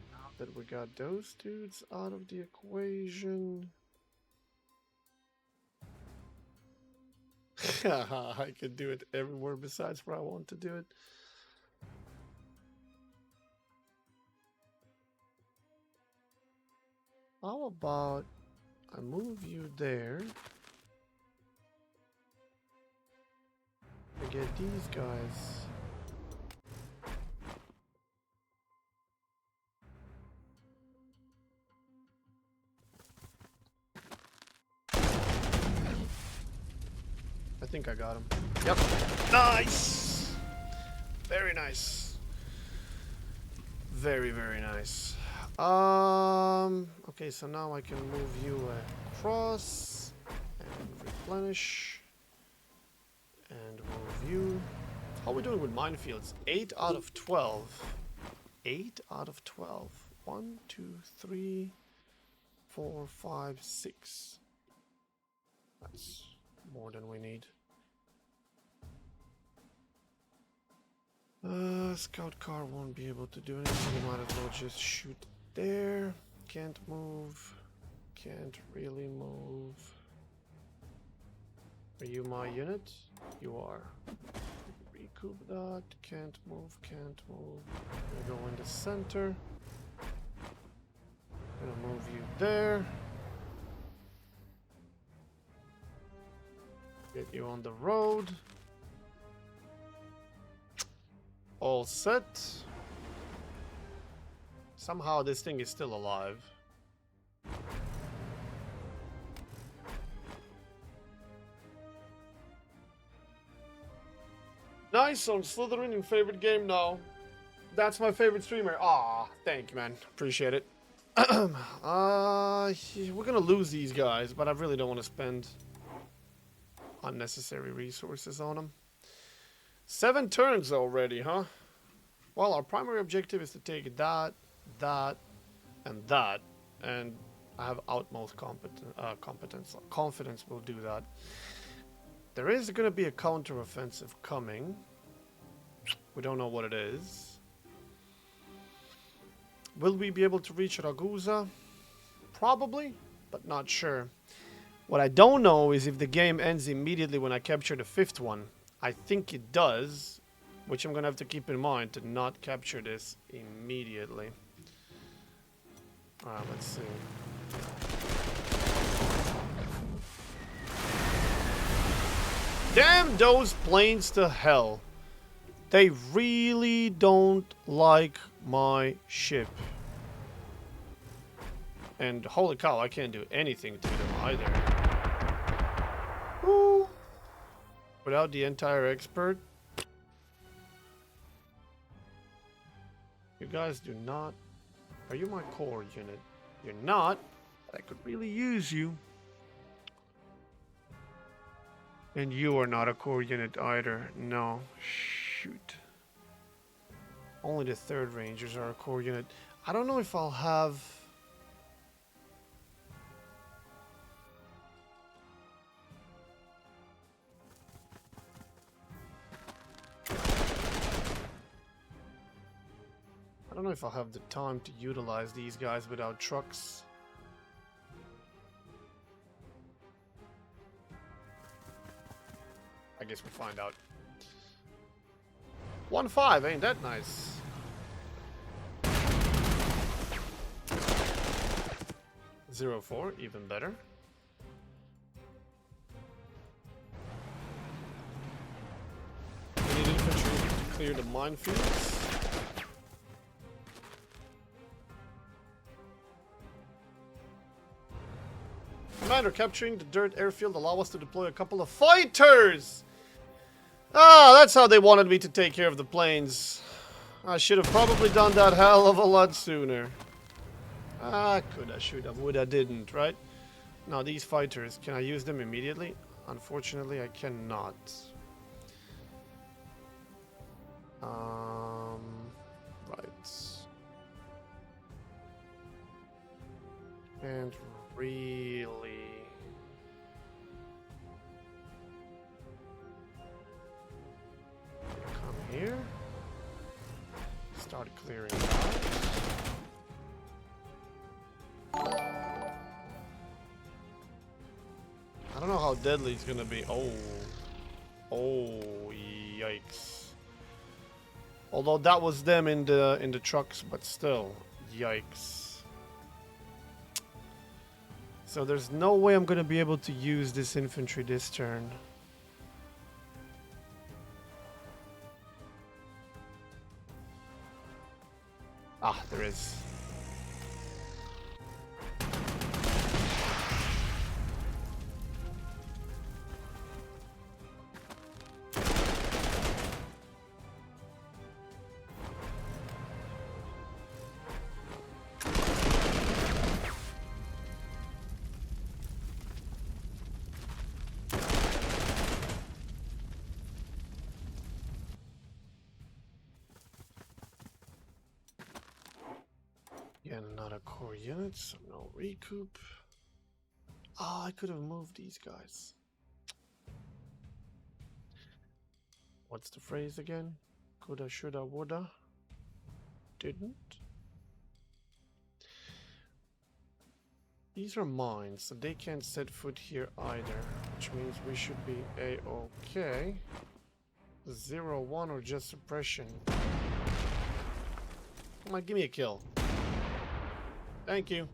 Now that we got those dudes out of the equation. I can do it everywhere besides where I want to do it. How about I move you there? I get these guys. I think I got him. Yep. Nice! Very nice. Very, very nice. Okay, so now I can move you across and replenish and move you. How are we doing with minefields? 8 out of 12. 8 out of 12. 1, 2, 3, 4, 5, 6. That's more than we need. Scout car won't be able to do anything. We might as well just shoot there. Can't move. Can't really move. Are you my unit? You are. Recoup that. Can't move. Can't move. Gonna go in the center. Gonna move you there. Get you on the road. All set. Somehow this thing is still alive. Nice on Slytherin in favorite game now. That's my favorite streamer. Ah, thank you, man. Appreciate it. We're gonna lose these guys, but I really don't want to spend unnecessary resources on them. 7 turns already, huh? Well, our primary objective is to take that, that, and that, and I have utmost confidence we'll do that. There is going to be a counter-offensive coming. We don't know what it is. Will we be able to reach Ragusa? Probably, but not sure. What I don't know is if the game ends immediately when I capture the 5th one. I think it does, which I'm going to have to keep in mind to not capture this immediately. Alright, let's see. Damn those planes to hell. They really don't like my ship. And holy cow, I can't do anything to them either. Woo. Without the entire expert. You guys do not... Are you my core unit? You're not. But I could really use you. And you are not a core unit either. No. Shoot. Only the 3rd Rangers are a core unit. I don't know if I'll have... I don't know if I'll have the time to utilize these guys without trucks. I guess we'll find out. 1-5, ain't that nice? (0-4), even better. We need infantry to clear the minefields. Commander, capturing the dirt airfield allow us to deploy a couple of fighters! Ah, that's how they wanted me to take care of the planes. I should have probably done that hell of a lot sooner. Ah, coulda, shoulda, woulda, didn't, right? Now, these fighters, can I use them immediately? Unfortunately, I cannot. Right. can't really. Come here. Start clearing out. I don't know how deadly it's gonna be. Oh. Oh, yikes. Although that was them in the trucks, but still, yikes. So there's no way I'm gonna be able to use this infantry this turn. Ah, there is. Again, another core unit, so no recoup. Ah, I could have moved these guys. What's the phrase again? Coulda, shoulda, woulda. Didn't. These are mine, so they can't set foot here either, which means we should be a-okay. 0-1 or just suppression. Come on, give me a kill. Thank you.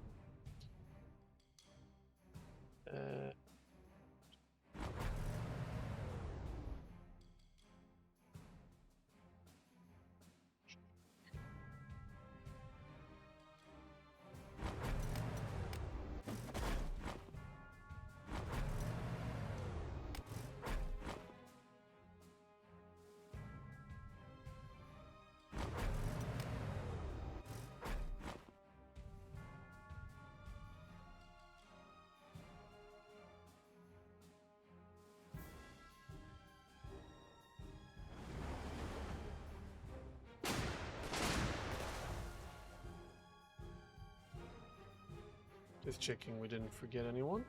Just checking we didn't forget anyone.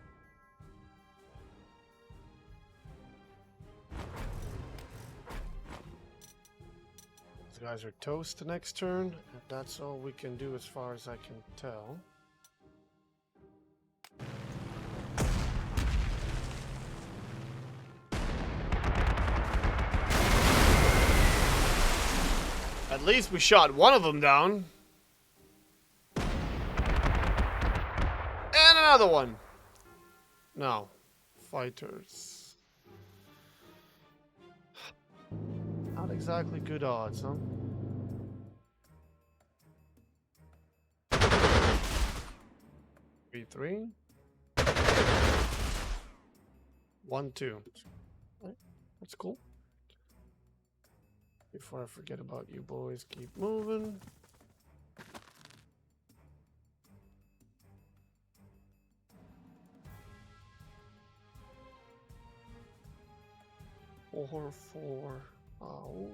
These guys are toast the next turn, and that's all we can do as far as I can tell. At least we shot one of them down. And another one. No. Fighters. Not exactly good odds, huh? Three. 1-2. Right. That's cool. Before I forget about you boys, keep moving. Four. Oh.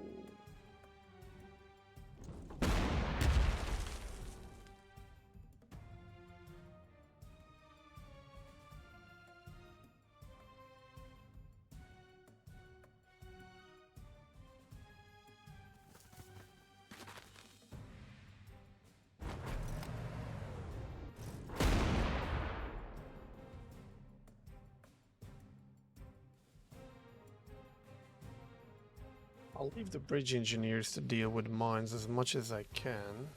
I'll leave the bridge engineers to deal with mines as much as I can.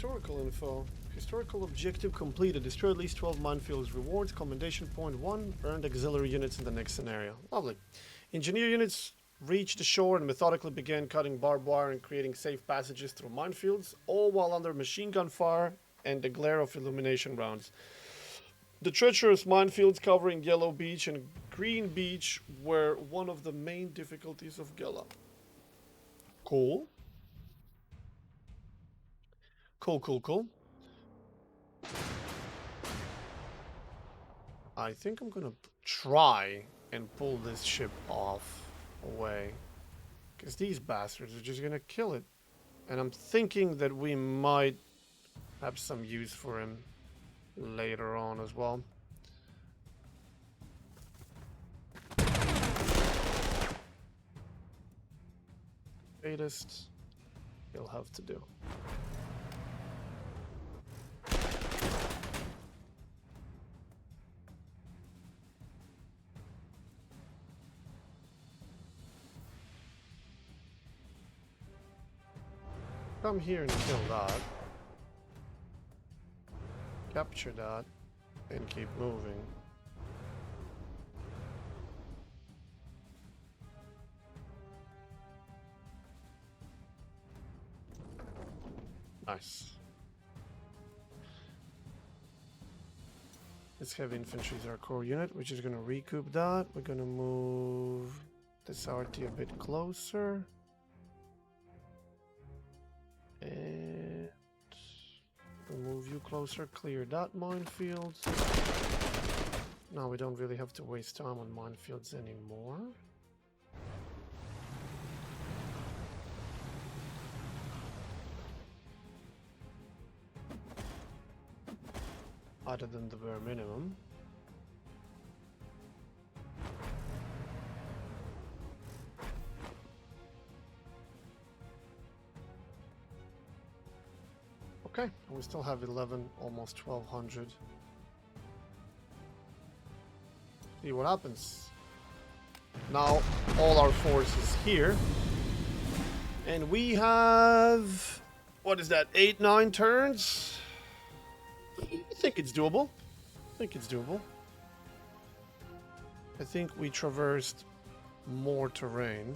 historical info. Historical objective completed. Destroy at least 12 minefields. Rewards. Commendation point 1. Earned auxiliary units in the next scenario. Lovely. Engineer units reached the shore and methodically began cutting barbed wire and creating safe passages through minefields, all while under machine gun fire and the glare of illumination rounds. The treacherous minefields covering Yellow Beach and Green Beach were one of the main difficulties of Gela. Cool. Cool. I think I'm gonna try and pull this ship off away. Because these bastards are just gonna kill it. And I'm thinking that we might have some use for him later on as well. Latest he'll have to do. Come here and kill that. Capture that. And keep moving. Nice. This heavy infantry is our core unit, which is going to recoup that. We're going to move this RT a bit closer. And we'll move you closer, clear that minefield. Now we don't really have to waste time on minefields anymore. Other than the bare minimum. Okay, we still have 11, almost 1200. See what happens. Now all our forces here. And we have, what is that, 8-9 turns? I think it's doable. I think we traversed more terrain.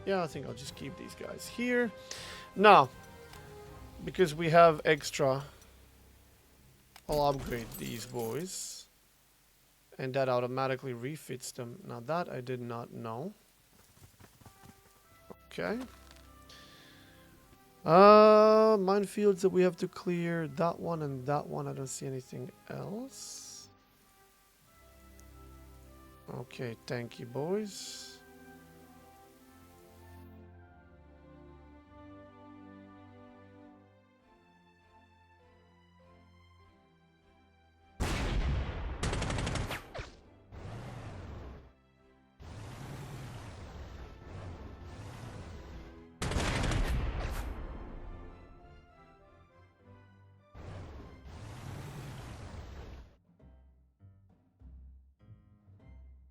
Yeah, I think I'll just keep these guys here. Now, because we have extra, I'll upgrade these boys. And that automatically refits them. Now that I did not know. Okay. Minefields that we have to clear. That one and that one. I don't see anything else. Okay, thank you, boys.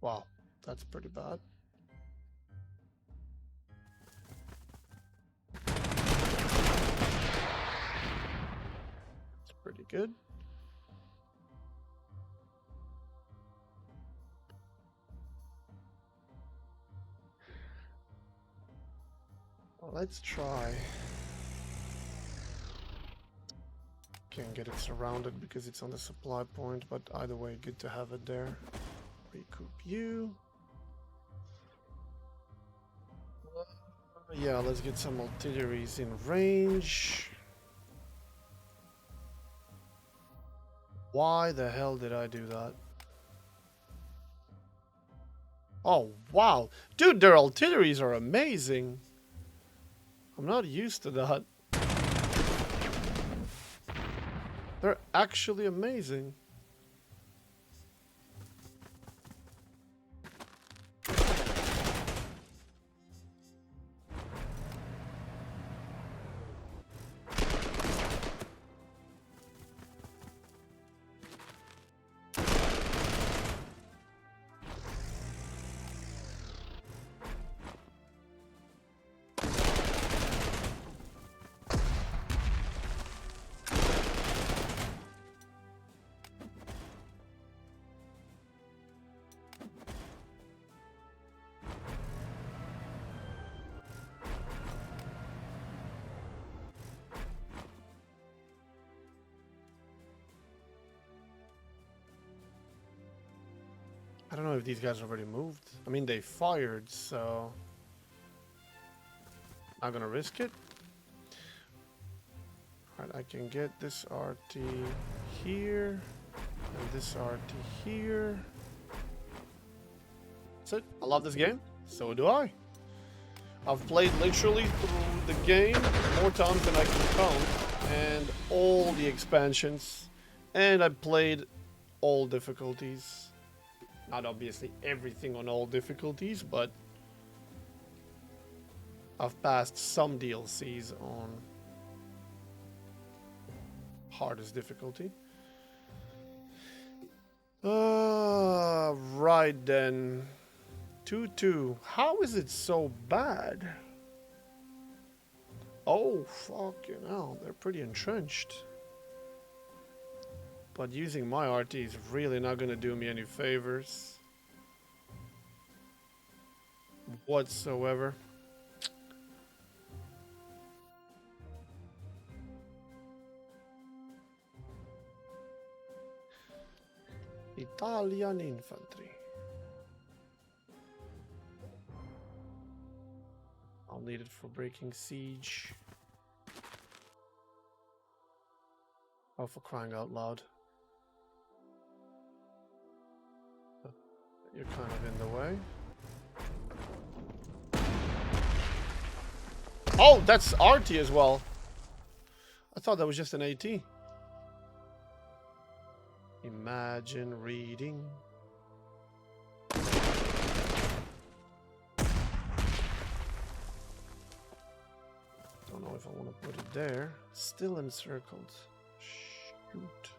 Wow, that's pretty bad. It's pretty good. Well, let's try. Can't get it surrounded because it's on the supply point, but either way, good to have it there. Recoup you. Yeah, let's get some artilleries in range. Why the hell did I do that? Oh, wow. Dude, their artilleries are amazing. I'm not used to that. They're actually amazing. I don't know if these guys already moved. I mean, they fired, so... Not gonna risk it. Alright, I can get this RT here. And this RT here. That's it. I love this game. So do I. I've played literally through the game more times than I can count. And all the expansions. And I played all difficulties. Not obviously everything on all difficulties, but I've passed some DLCs on hardest difficulty. Right then. 2-2. How is it so bad? Oh, fucking hell. They're pretty entrenched. But using my RT is really not going to do me any favors. Whatsoever. Italian infantry. I'll need it for breaking siege. Oh, for crying out loud. You're kind of in the way. Oh, that's RT as well. I thought that was just an AT. Imagine reading. Don't know if I want to put it there. Still encircled. Shoot.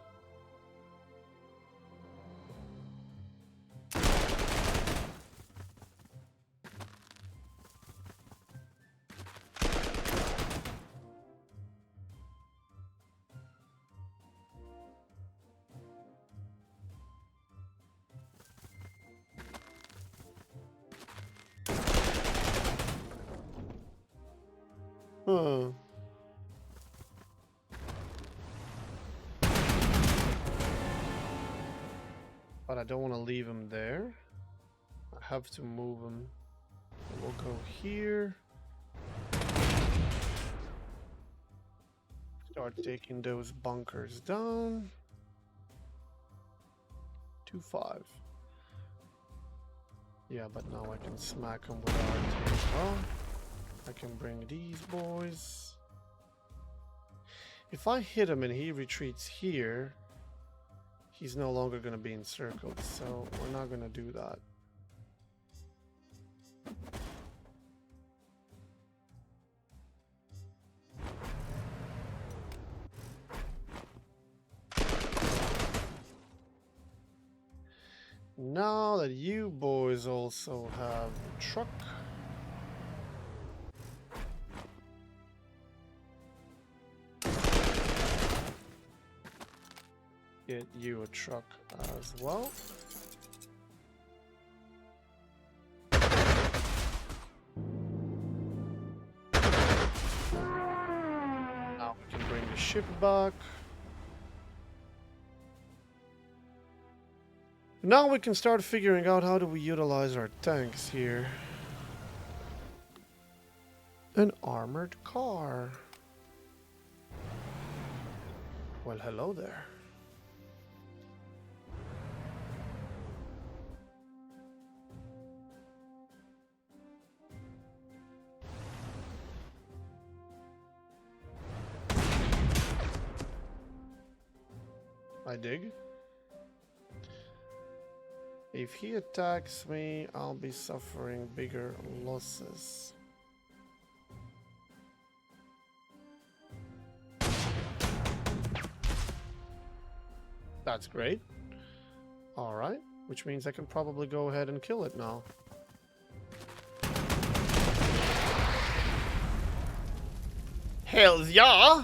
Huh. But I don't want to leave him there. I have to move him. We'll go here. Start taking those bunkers down. 2-5. Yeah, but now I can smack him with RT as well. I can bring these boys. If I hit him and he retreats here, he's no longer going to be encircled, so we're not going to do that. Now that you boys also have a truck, get you a truck as well. Now we can bring the ship back. Now we can start figuring out how do we utilize our tanks here. An armored car. Well, hello there. I dig. If he attacks me, I'll be suffering bigger losses. That's great. Alright, which means I can probably go ahead and kill it now. Hells yeah!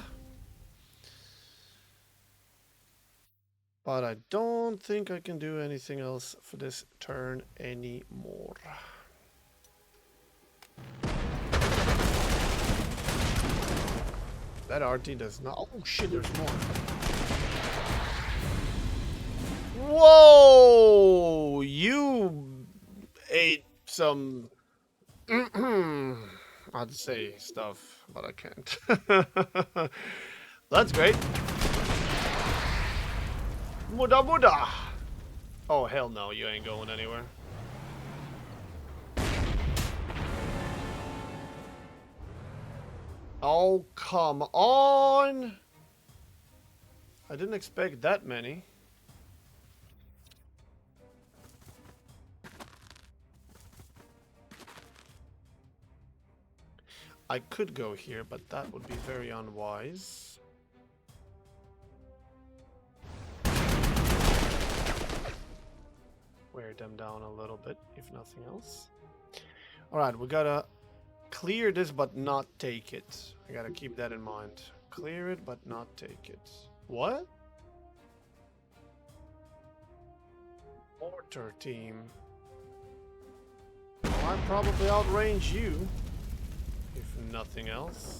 But I don't think I can do anything else for this turn anymore. That RT does not... Oh shit, there's more. Whoa! You some I'd say stuff, but I can't. That's great. Muda muda. Oh hell no, you ain't going anywhere. Oh come on! I didn't expect that many. I could go here, but that would be very unwise. Wear them down a little bit, if nothing else. Alright, we gotta clear this, but not take it. I gotta keep that in mind. Clear it, but not take it. What? Mortar team. Well, I probably outrange you, if nothing else.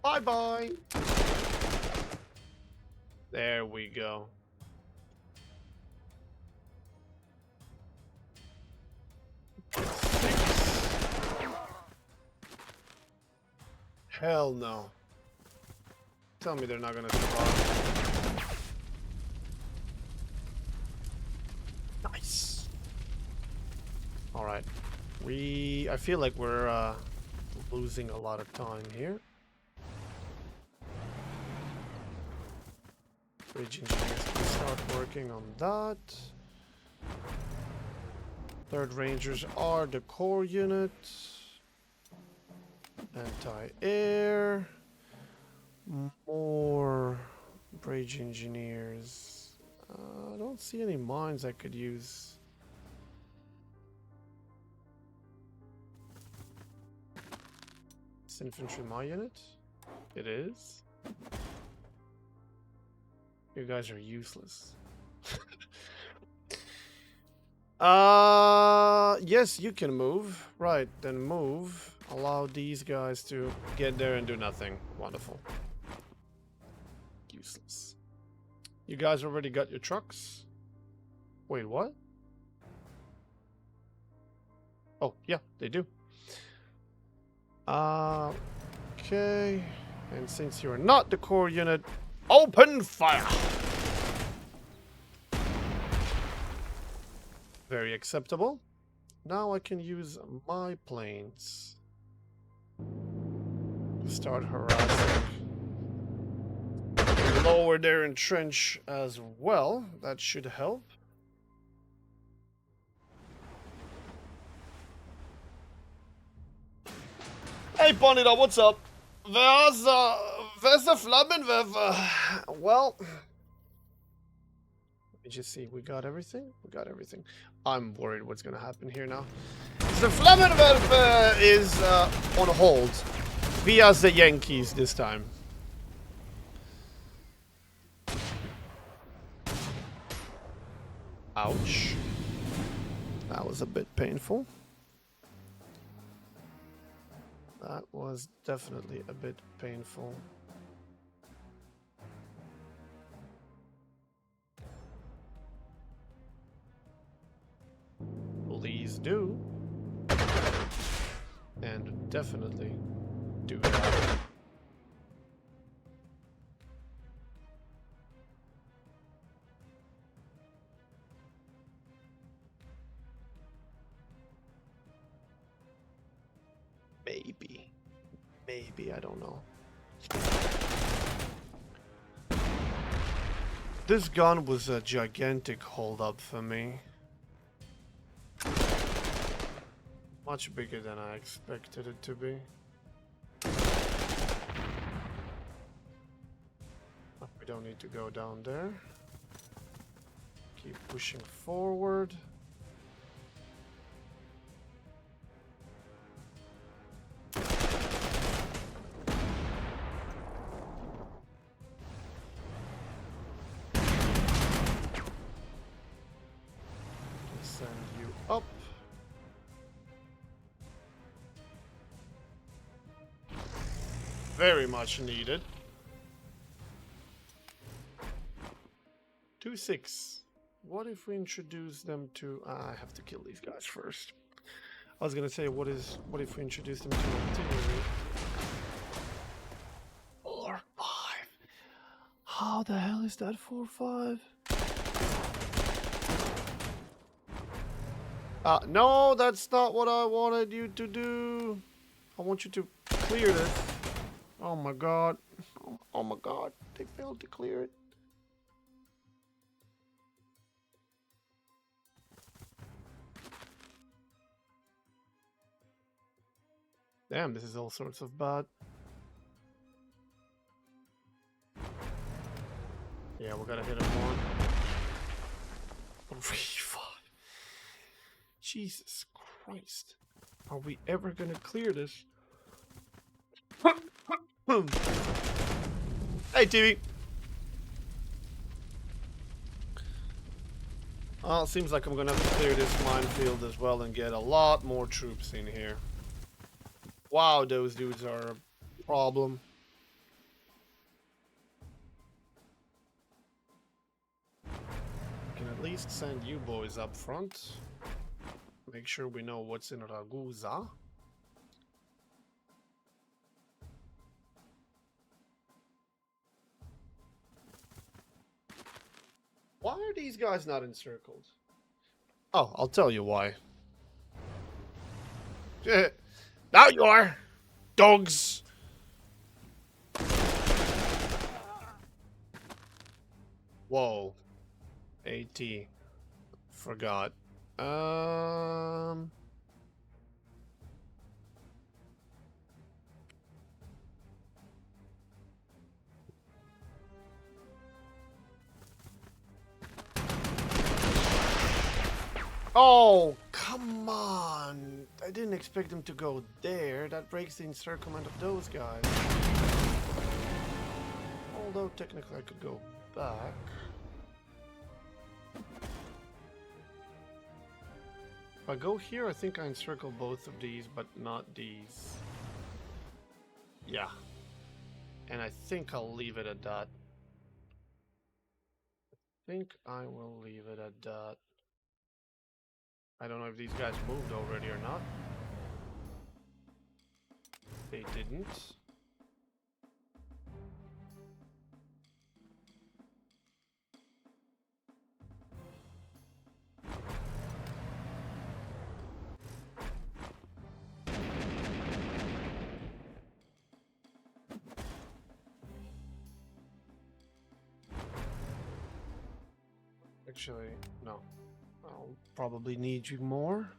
Bye-bye. There we go. Hell no. Tell me they're not gonna survive. Nice. Alright. I feel like we're losing a lot of time here. Bridge engineers can start working on that. Third Rangers are the core unit. Anti-air. More bridge engineers. I don't see any mines I could use. Is infantry my unit? It is. You guys are useless. Yes, you can move. Right, then move. Allow these guys to get there and do nothing. Wonderful. Useless. You guys already got your trucks? Wait, what? Oh, yeah, they do. Okay. And since you're not the core unit, open fire! Very acceptable. Now I can use my planes to start harassing. Lower their entrench as well. That should help. Hey, Bonita, what's up? Where's the Flammenwerfer? Well, let me just see. We got everything? We got everything. I'm worried what's gonna happen here now. The Flammenwerfer is on hold. Via the Yankees this time. Ouch. That was a bit painful. That was definitely a bit painful. Please do. And definitely do that. Maybe, I don't know. This gun was a gigantic hold-up for me. Much bigger than I expected it to be. We don't need to go down there. Keep pushing forward. very much needed. 2-6. What if we introduce them to... I have to kill these guys first. I was gonna say, what if we introduce them to artillery? 4-5. How the hell is that 4-5? No, that's not what I wanted you to do. I want you to clear this. Oh my god. Oh my god. They failed to clear it. Damn, this is all sorts of bad. Yeah, we gotta hit him more. 3-5. Jesus Christ. Are we ever gonna clear this? Hey, TV. Well, it seems like I'm gonna have to clear this minefield as well and get a lot more troops in here. Wow, those dudes are a problem. Can at least send you boys up front. Make sure we know what's in Ragusa. Why are these guys not encircled? Oh, I'll tell you why. Now you are! Dogs! Whoa. AT. Forgot. Oh, come on. I didn't expect them to go there. That breaks the encirclement of those guys. Although technically I could go back. If I go here, I think I encircle both of these, but not these. Yeah. And I think I'll leave it at that. I think I will leave it at that. I don't know if these guys moved already or not. They didn't. Actually, no. I'll probably need you more.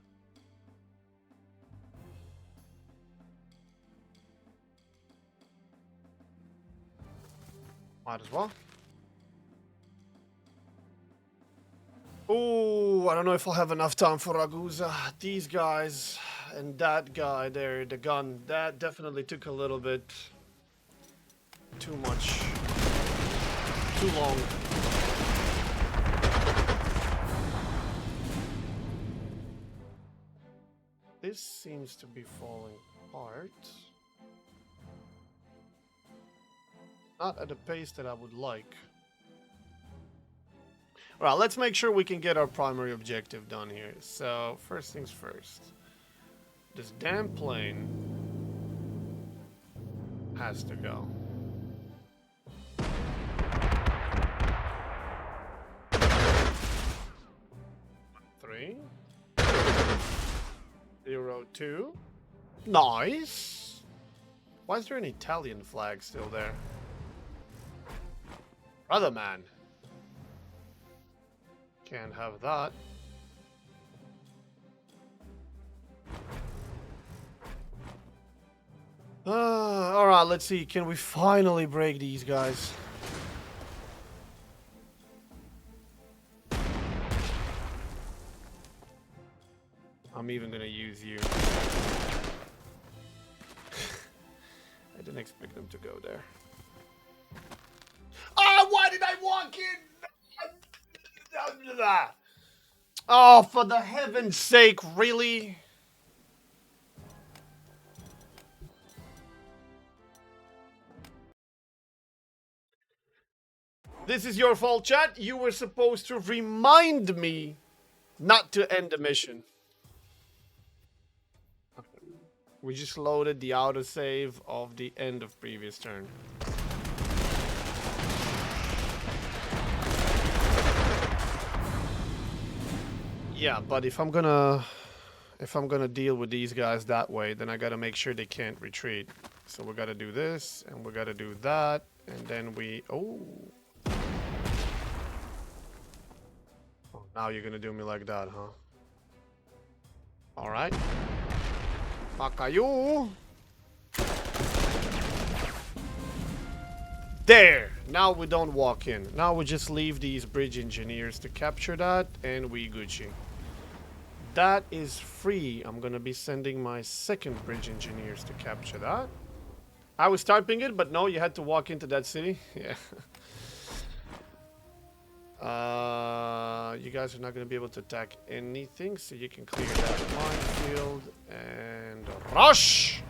Might as well. Oh, I don't know if I'll have enough time for Ragusa. These guys and that guy there, the gun, that definitely took a little bit too much. Too long. This seems to be falling apart. Not at a pace that I would like. Well, let's make sure we can get our primary objective done here. So, first things first. This damn plane has to go. 3, 0, 2. Nice. Why is there an Italian flag still there? Brother man. Can't have that. Alright, let's see. Can we finally break these guys? I'm even gonna use you. I didn't expect them to go there. Oh, why did I walk in? Oh, for the heaven's sake, really? This is your fault, chat. You were supposed to remind me not to end the mission. We just loaded the autosave of the end of previous turn. Yeah, but if I'm gonna deal with these guys that way, then I gotta make sure they can't retreat. So we gotta do this, and we gotta do that, and then we... Oh, now you're gonna do me like that, huh? Alright. Pakayu! There! Now we don't walk in. Now we just leave these bridge engineers to capture that, and we Gucci. That is free. I'm gonna be sending my second bridge engineers to capture that. I was typing it, but no, you had to walk into that city. Yeah. You guys are not gonna be able to attack anything, so you can clear that minefield and rush!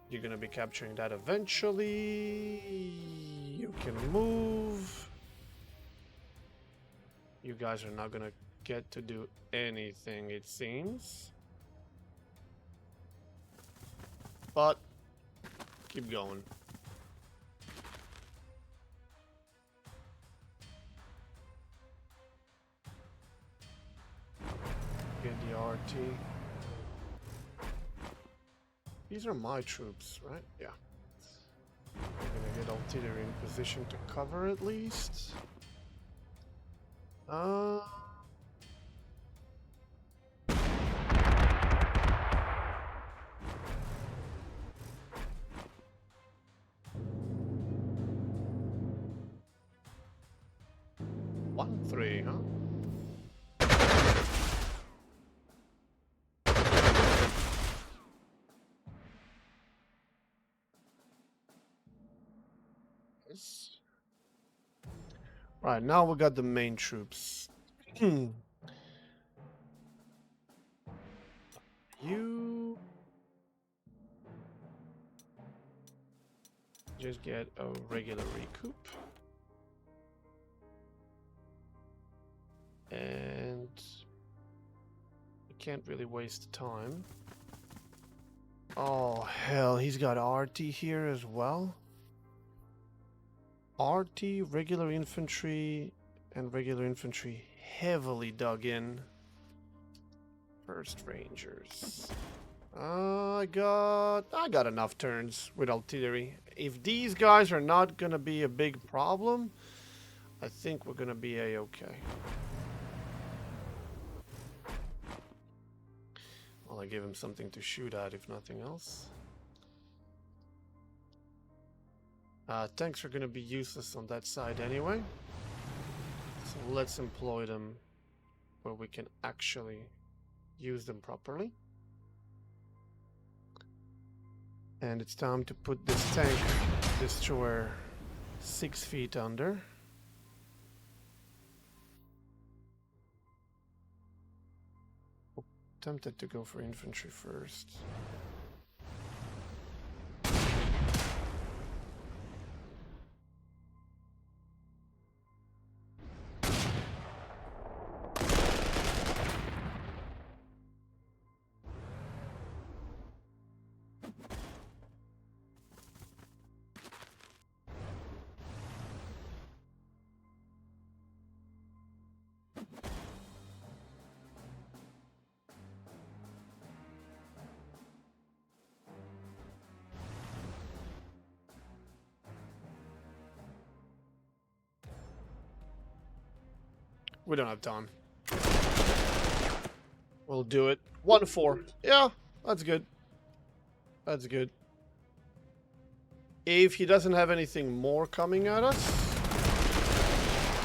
You're gonna be capturing that eventually. You can move. You guys are not gonna get to do anything, it seems. But keep going. Get the RT. These are my troops, right? Yeah. I'm gonna get artillery in position to cover at least. 1-3, huh? Yes. Right, now we got the main troops. You just get a regular recoup. And you can't really waste time. Oh, hell, he's got RT here as well. RT, regular infantry, and regular infantry heavily dug in. First Rangers. I got enough turns with artillery. If these guys are not gonna be a big problem, I think we're gonna be a-okay. Well, I give him something to shoot at, if nothing else. Tanks are gonna be useless on that side anyway. So let's employ them where we can actually use them properly. And it's time to put this tank destroyer 6 feet under. Tempted to go for infantry first. We don't have time. We'll do it. 1-4. Yeah, that's good. That's good. If he doesn't have anything more coming at us,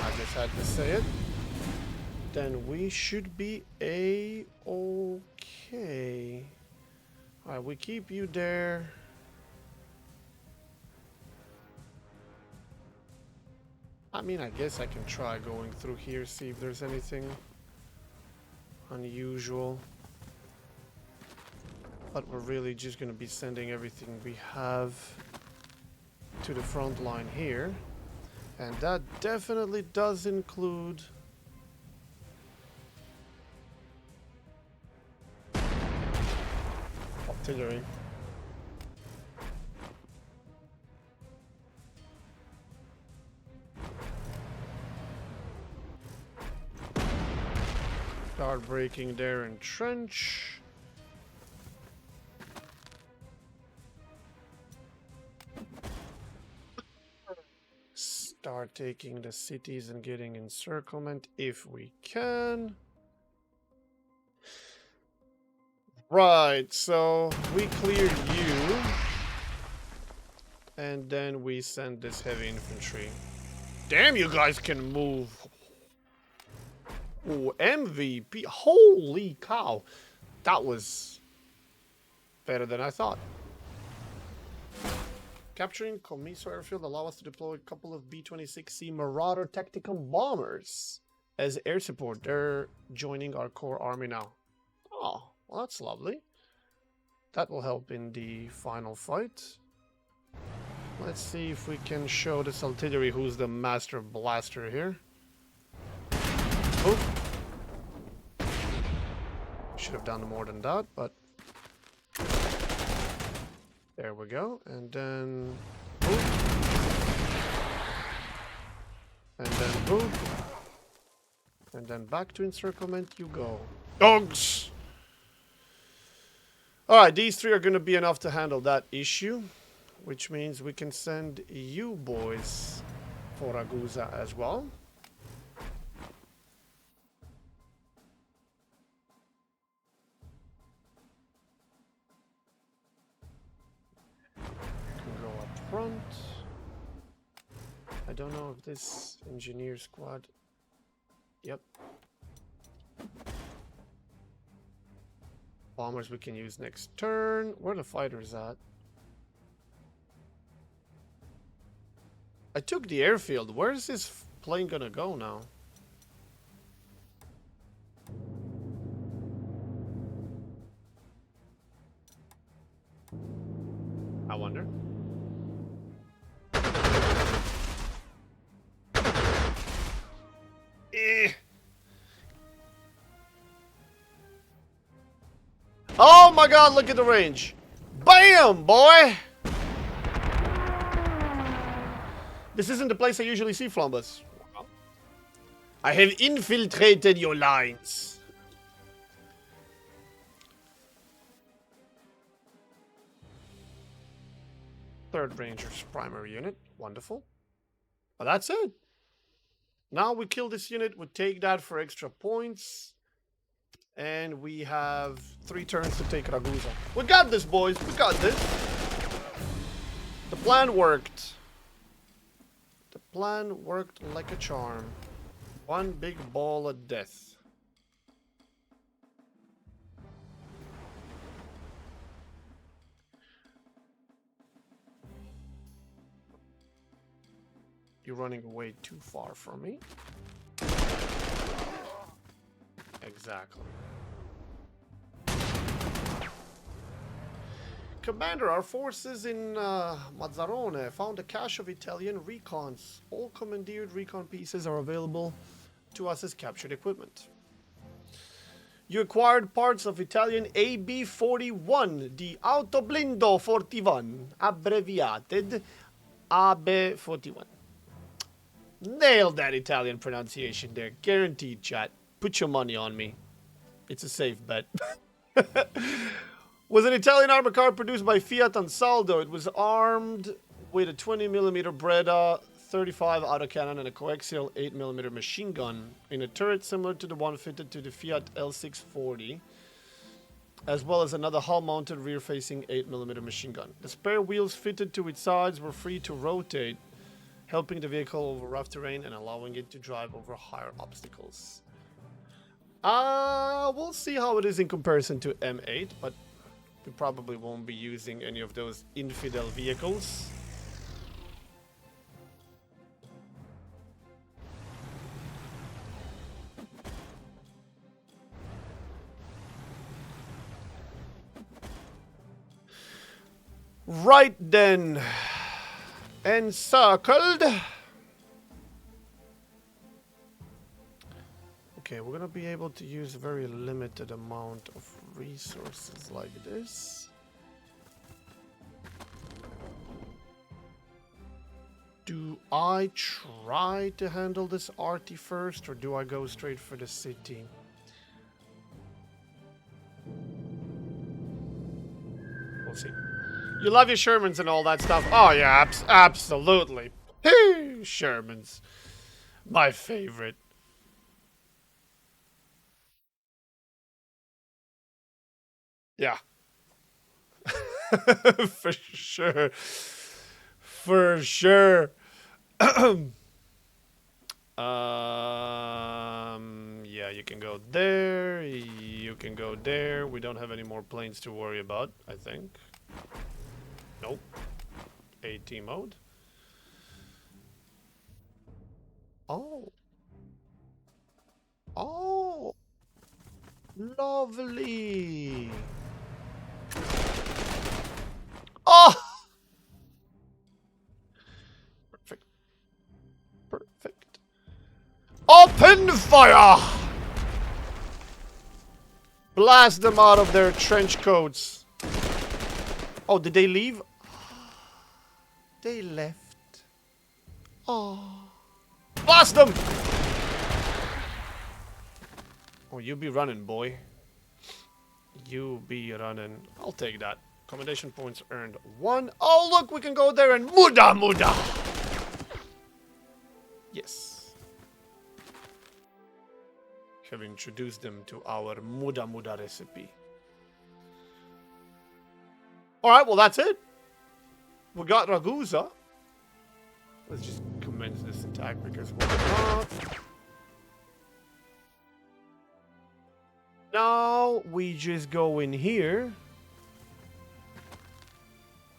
I just had to say it, then we should be a-okay. Alright, we keep you there. I mean, I guess I can try going through here, see if there's anything unusual. But we're really just gonna be sending everything we have. to the front line here. And that definitely does include artillery. Start breaking their entrench. Start taking the cities and getting encirclement if we can. Right, so we clear you. And then we send this heavy infantry. Damn, you guys can move. Ooh, MVP. Holy cow. That was better than I thought. Capturing Comiso Airfield allow us to deploy a couple of B-26C Marauder tactical bombers as air support. They're joining our core army now. Oh, well, that's lovely. That will help in the final fight. Let's see if we can show this artillery who's the master blaster here. Oh. Should have done more than that, but there we go. And then boop. And then boop. And then back to encirclement you go. Dogs! Alright, these three are going to be enough to handle that issue, which means we can send you boys for Ragusa as well. Front. I don't know if this engineer squad. Yep. Bombers we can use next turn. Where are the fighters at? I took the airfield. Where is this plane gonna go now? I wonder. Oh my god, look at the range. Bam, boy! This isn't the place I usually see Flambus. I have infiltrated your lines. Third Ranger's primary unit. Wonderful. Well, that's it. Now we kill this unit, we take that for extra points. And we have 3 turns to take Ragusa. We got this, boys. We got this. The plan worked. The plan worked like a charm. One big ball of death. You're running away too far from me. Exactly. Commander, our forces in Mazzarone found a cache of Italian recons. All commandeered recon pieces are available to us as captured equipment. You acquired parts of Italian AB-41, the Autoblindo 41, abbreviated AB-41. Nailed that Italian pronunciation there. Guaranteed, chat. Put your money on me. It's a safe bet. Was an Italian armor car produced by Fiat Ansaldo. It was armed with a 20mm Breda 35 autocannon and a coaxial 8mm machine gun in a turret similar to the one fitted to the Fiat L640, as well as another hull-mounted rear-facing 8mm machine gun. The spare wheels fitted to its sides were free to rotate, helping the vehicle over rough terrain and allowing it to drive over higher obstacles. We'll see how it is in comparison to M8, but we probably won't be using any of those infidel vehicles. Right then. Encircled. Okay, we're gonna be able to use a very limited amount of resources like this. Do I try to handle this arty first, or do I go straight for the city? We'll see. You love your Shermans and all that stuff. Oh yeah, absolutely. Hey, Shermans. My favorite. Yeah. For sure. For sure. Yeah, you can go there. You can go there. We don't have any more planes to worry about, I think. Nope. AT mode. Oh. Oh. Lovely. Oh. Perfect. Perfect. Open fire! Blast them out of their trench coats. Oh, did they leave? They left. Oh. Blast them! Oh, you be running, boy. You be running. I'll take that. Accommodation points earned 1. Oh, look, we can go there and muda. Yes. Have introduced them to our muda recipe. Alright, well, that's it. We got Ragusa. Let's just commence this attack because we're not. Now we just go in here.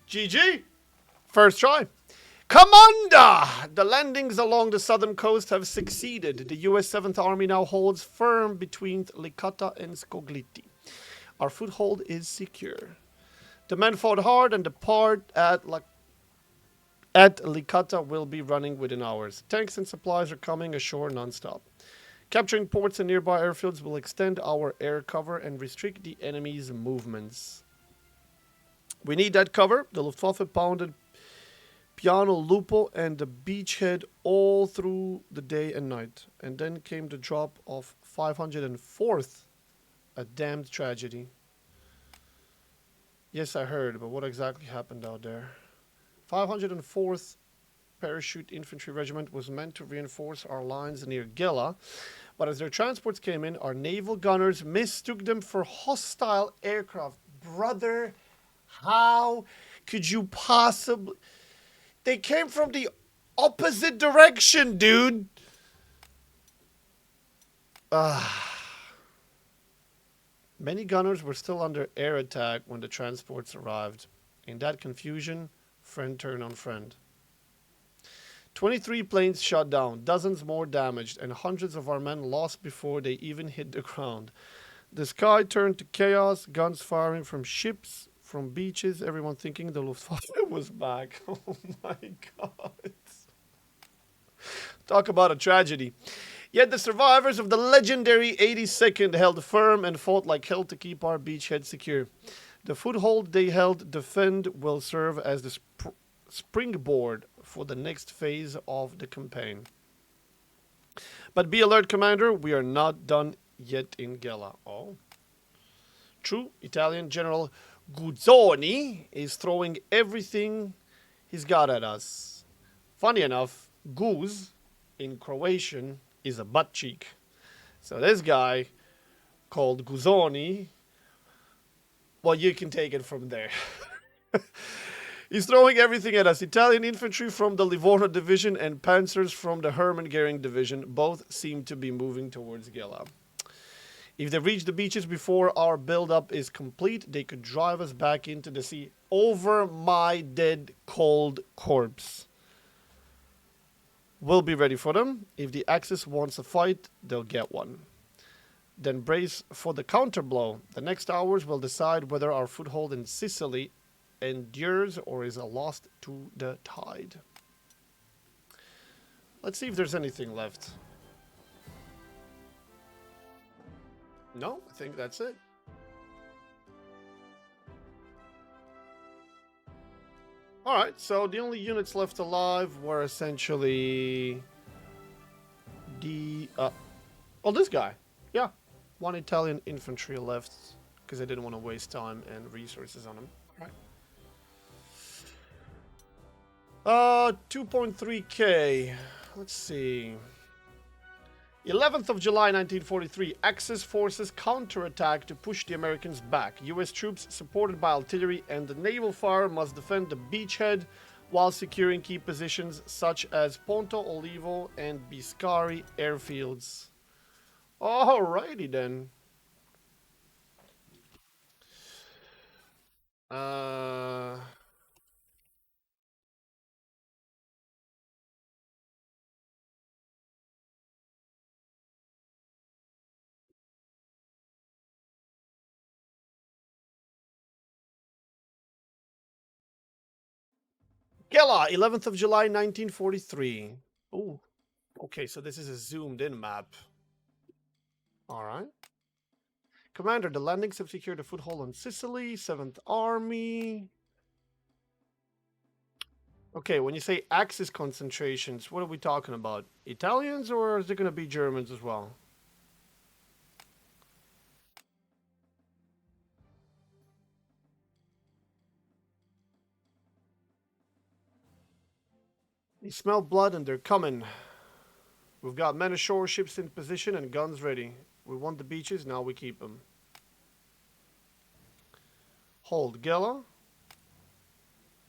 GG! First try. Commander! The landings along the southern coast have succeeded. The US 7th Army now holds firm between Licata and Skogliti. Our foothold is secure. The men fought hard and the part at Licata will be running within hours. Tanks and supplies are coming ashore non-stop. Capturing ports and nearby airfields will extend our air cover and restrict the enemy's movements. We need that cover. The Luftwaffe pounded Piano Lupo and the beachhead all through the day and night. And then came the drop of 504th. A damned tragedy. Yes, I heard, but what exactly happened out there? 504th Parachute Infantry Regiment was meant to reinforce our lines near Gela, but as their transports came in, our naval gunners mistook them for hostile aircraft. Brother, how could you possibly... They came from the opposite direction, dude! Many gunners were still under air attack when the transports arrived. In that confusion, friend turned on friend. 23 planes shot down, dozens more damaged, and hundreds of our men lost before they even hit the ground. The sky turned to chaos, guns firing from ships, from beaches, everyone thinking the Luftwaffe was back. Oh my god. Talk about a tragedy. Yet the survivors of the legendary 82nd held firm and fought like hell to keep our beachhead secure. The foothold they held defend will serve as the springboard for the next phase of the campaign. But be alert, Commander, we are not done yet in Gela. Oh. True, Italian General Guzzoni is throwing everything he's got at us. Funny enough, Guz in Croatian is a butt cheek. So this guy called Guzzoni, well, you can take it from there. He's throwing everything at us. Italian infantry from the Livorno division and panzers from the Hermann Goering division both seem to be moving towards Gela. If they reach the beaches before our build-up is complete, they could drive us back into the sea over my dead cold corpse. We'll be ready for them. If the Axis wants a fight, they'll get one. Then brace for the counterblow. The next hours will decide whether our foothold in Sicily endures or is lost to the tide. Let's see if there's anything left. No, I think that's it. Alright, so the only units left alive were essentially the... oh, this guy. Yeah. One Italian infantry left, because I didn't want to waste time and resources on him. Alright. 2.3k. Let's see. 11th of July 1943, Axis forces counterattack to push the Americans back. US troops, supported by artillery and the naval fire, must defend the beachhead while securing key positions such as Ponte Olivo and Biscari airfields. Alrighty then. Gela, 11th of July 1943. Oh, okay, so this is a zoomed in map. Alright. Commander, the landings have secured a foothold on Sicily, 7th Army. Okay, when you say Axis concentrations, what are we talking about? Italians, or is it going to be Germans as well? They smell blood and they're coming. We've got men ashore, ships in position, and guns ready. We want the beaches, now we keep them. Hold Gela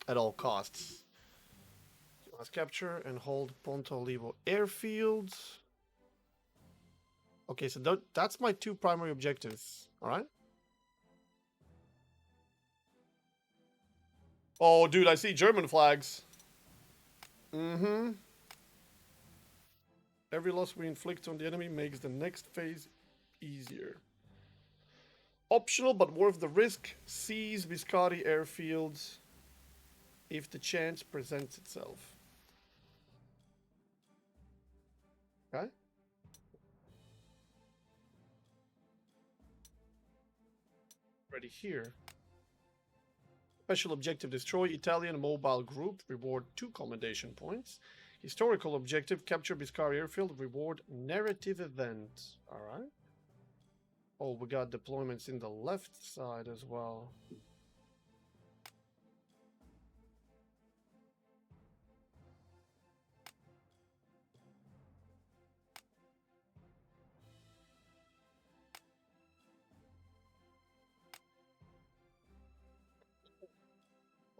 at all costs. Let's capture and hold Ponte Olivo airfield. Okay, so that's my two primary objectives. Alright? Oh, dude, I see German flags. Mm-hmm. Every loss we inflict on the enemy makes the next phase easier. Optional, but worth the risk. Seize Biscari airfields if the chance presents itself. Okay? Ready here. Special objective, destroy Italian mobile group, reward 2 commendation points. Historical objective, capture Biscari airfield, reward narrative event. Alright. Oh, we got deployments in the left side as well.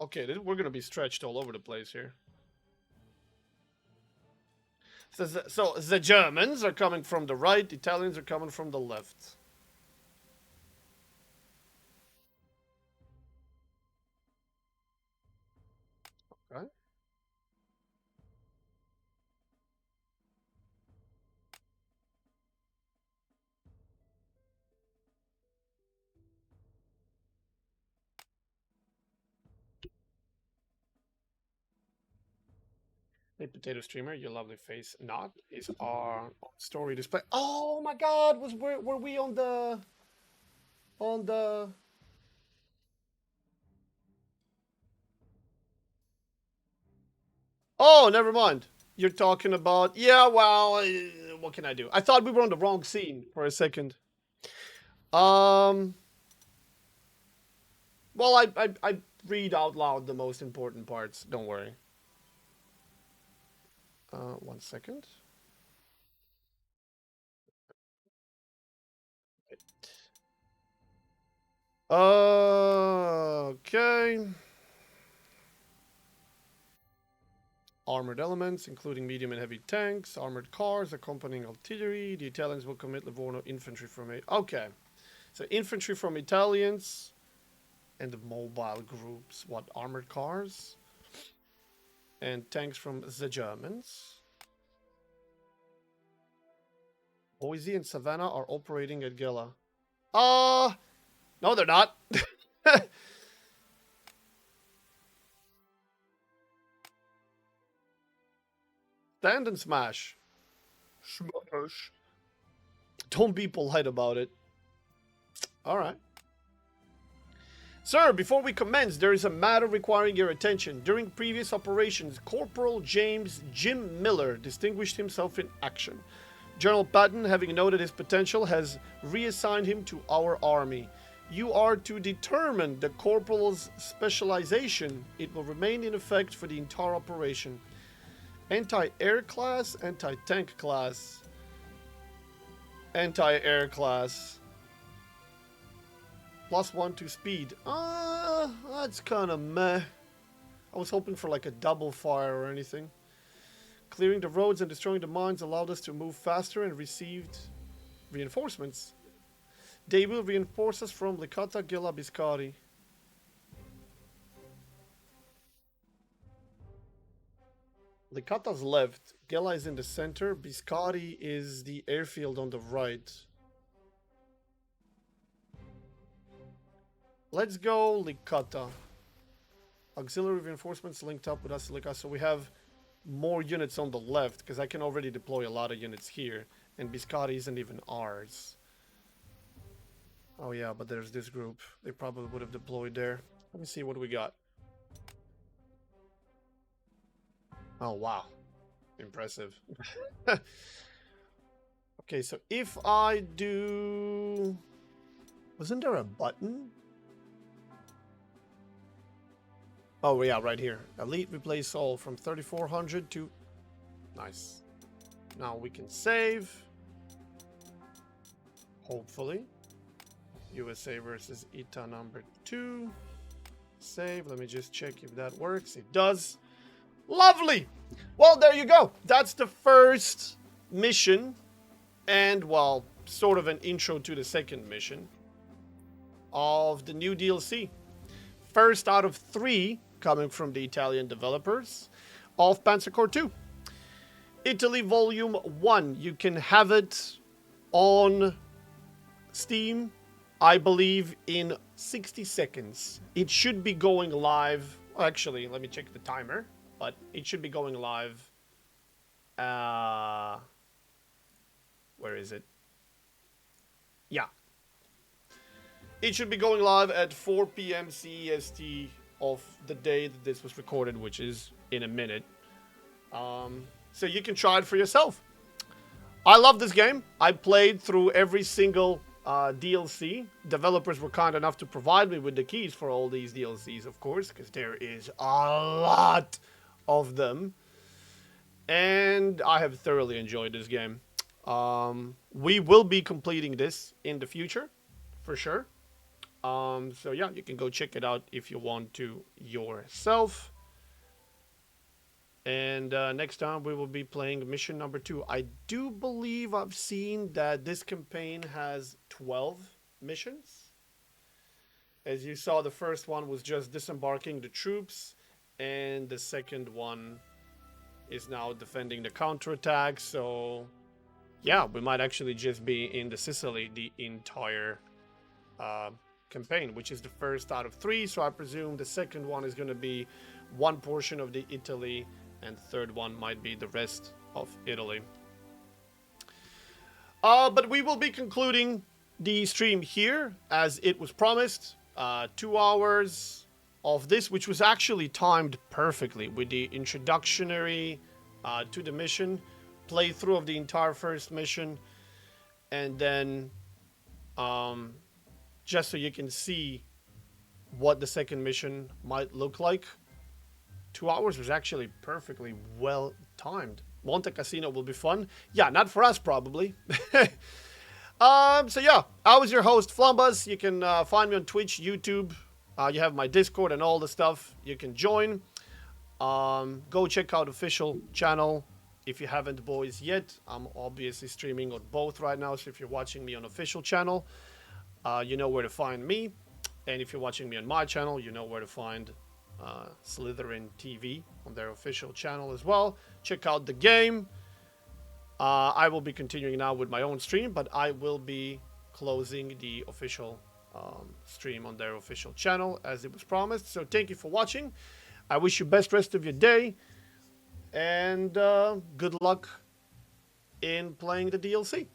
Okay, we're gonna be stretched all over the place here. So the Germans are coming from the right, Italians are coming from the left. Okay. Hey, potato streamer, your lovely face not is our story display. Oh my God, were we on the? Oh, never mind. You're talking about, yeah. Well, what can I do? I thought we were on the wrong scene for a second. Well, I read out loud the most important parts. Don't worry. 1 second. Okay. Armored elements, including medium and heavy tanks, armored cars, accompanying artillery. The Italians will commit Livorno infantry from a... Okay. So infantry from Italians and the mobile groups. What, armored cars? And tanks from the Germans. Boise and Savannah are operating at Gela. No, they're not. Tandem smash. Smash. Don't be polite about it. All right. Sir, before we commence, there is a matter requiring your attention. During previous operations, Corporal James Jim Miller distinguished himself in action. General Patton, having noted his potential, has reassigned him to our army. You are to determine the corporal's specialization. It will remain in effect for the entire operation. Anti-air class, anti-tank class. Anti-air class. +1 to speed. That's kind of meh. I was hoping for like a double fire or anything. Clearing the roads and destroying the mines allowed us to move faster and received reinforcements. They will reinforce us from Licata Gela Biscari. Licata's left. Gela is in the center. Biscari is the airfield on the right. Let's go Licata. Auxiliary reinforcements linked up with us, Licata. So we have more units on the left, because I can already deploy a lot of units here. And Biscari isn't even ours. Oh yeah, but there's this group. They probably would have deployed there. Let me see what we got. Oh wow. Impressive. Okay, so if I do... Wasn't there a button? Oh yeah, right here. Elite replace all from 3400 to... Nice. Now we can save. Hopefully. USA versus ITA number 2. Save. Let me just check if that works. It does. Lovely! Well, there you go. That's the first mission. And, well, sort of an intro to the second mission of the new DLC. First out of 3 coming from the Italian developers of Panzer Corps 2. Italy Volume 1. You can have it on Steam, I believe, in 60 seconds. It should be going live. Actually, let me check the timer. But it should be going live. Where is it? Yeah. It should be going live at 4 p.m. CEST of the day that this was recorded, which is in a minute. So you can try it for yourself. I love this game. I played through every single DLC. Developers were kind enough to provide me with the keys for all these DLCs, of course, because there is a lot of them. And I have thoroughly enjoyed this game. We will be completing this in the future, for sure. So yeah, you can go check it out if you want to yourself. And next time we will be playing mission number 2. I do believe I've seen that this campaign has 12 missions. As you saw, the first one was just disembarking the troops, and the second one is now defending the counterattack. So yeah, we might actually just be in the Sicily the entire campaign, which is the first out of 3. So I presume the second one is going to be one portion of the Italy, and third one might be the rest of Italy. But we will be concluding the stream here, as it was promised. 2 hours of this, which was actually timed perfectly with the introductory to the mission, playthrough of the entire first mission, and then just so you can see what the second mission might look like. 2 hours was actually perfectly well timed. Monte Cassino will be fun. Yeah, not for us probably. So yeah, I was your host, Flumbus. You can find me on Twitch, YouTube. You have my Discord and all the stuff. You can join. Go check out official channel if you haven't, boys, yet. I'm obviously streaming on both right now, so if you're watching me on official channel, you know where to find me. And if you're watching me on my channel, you know where to find Slytherin TV on their official channel as well. Check out the game. I will be continuing now with my own stream, but I will be closing the official stream on their official channel as it was promised. So thank you for watching. I wish you best rest of your day, and good luck in playing the DLC.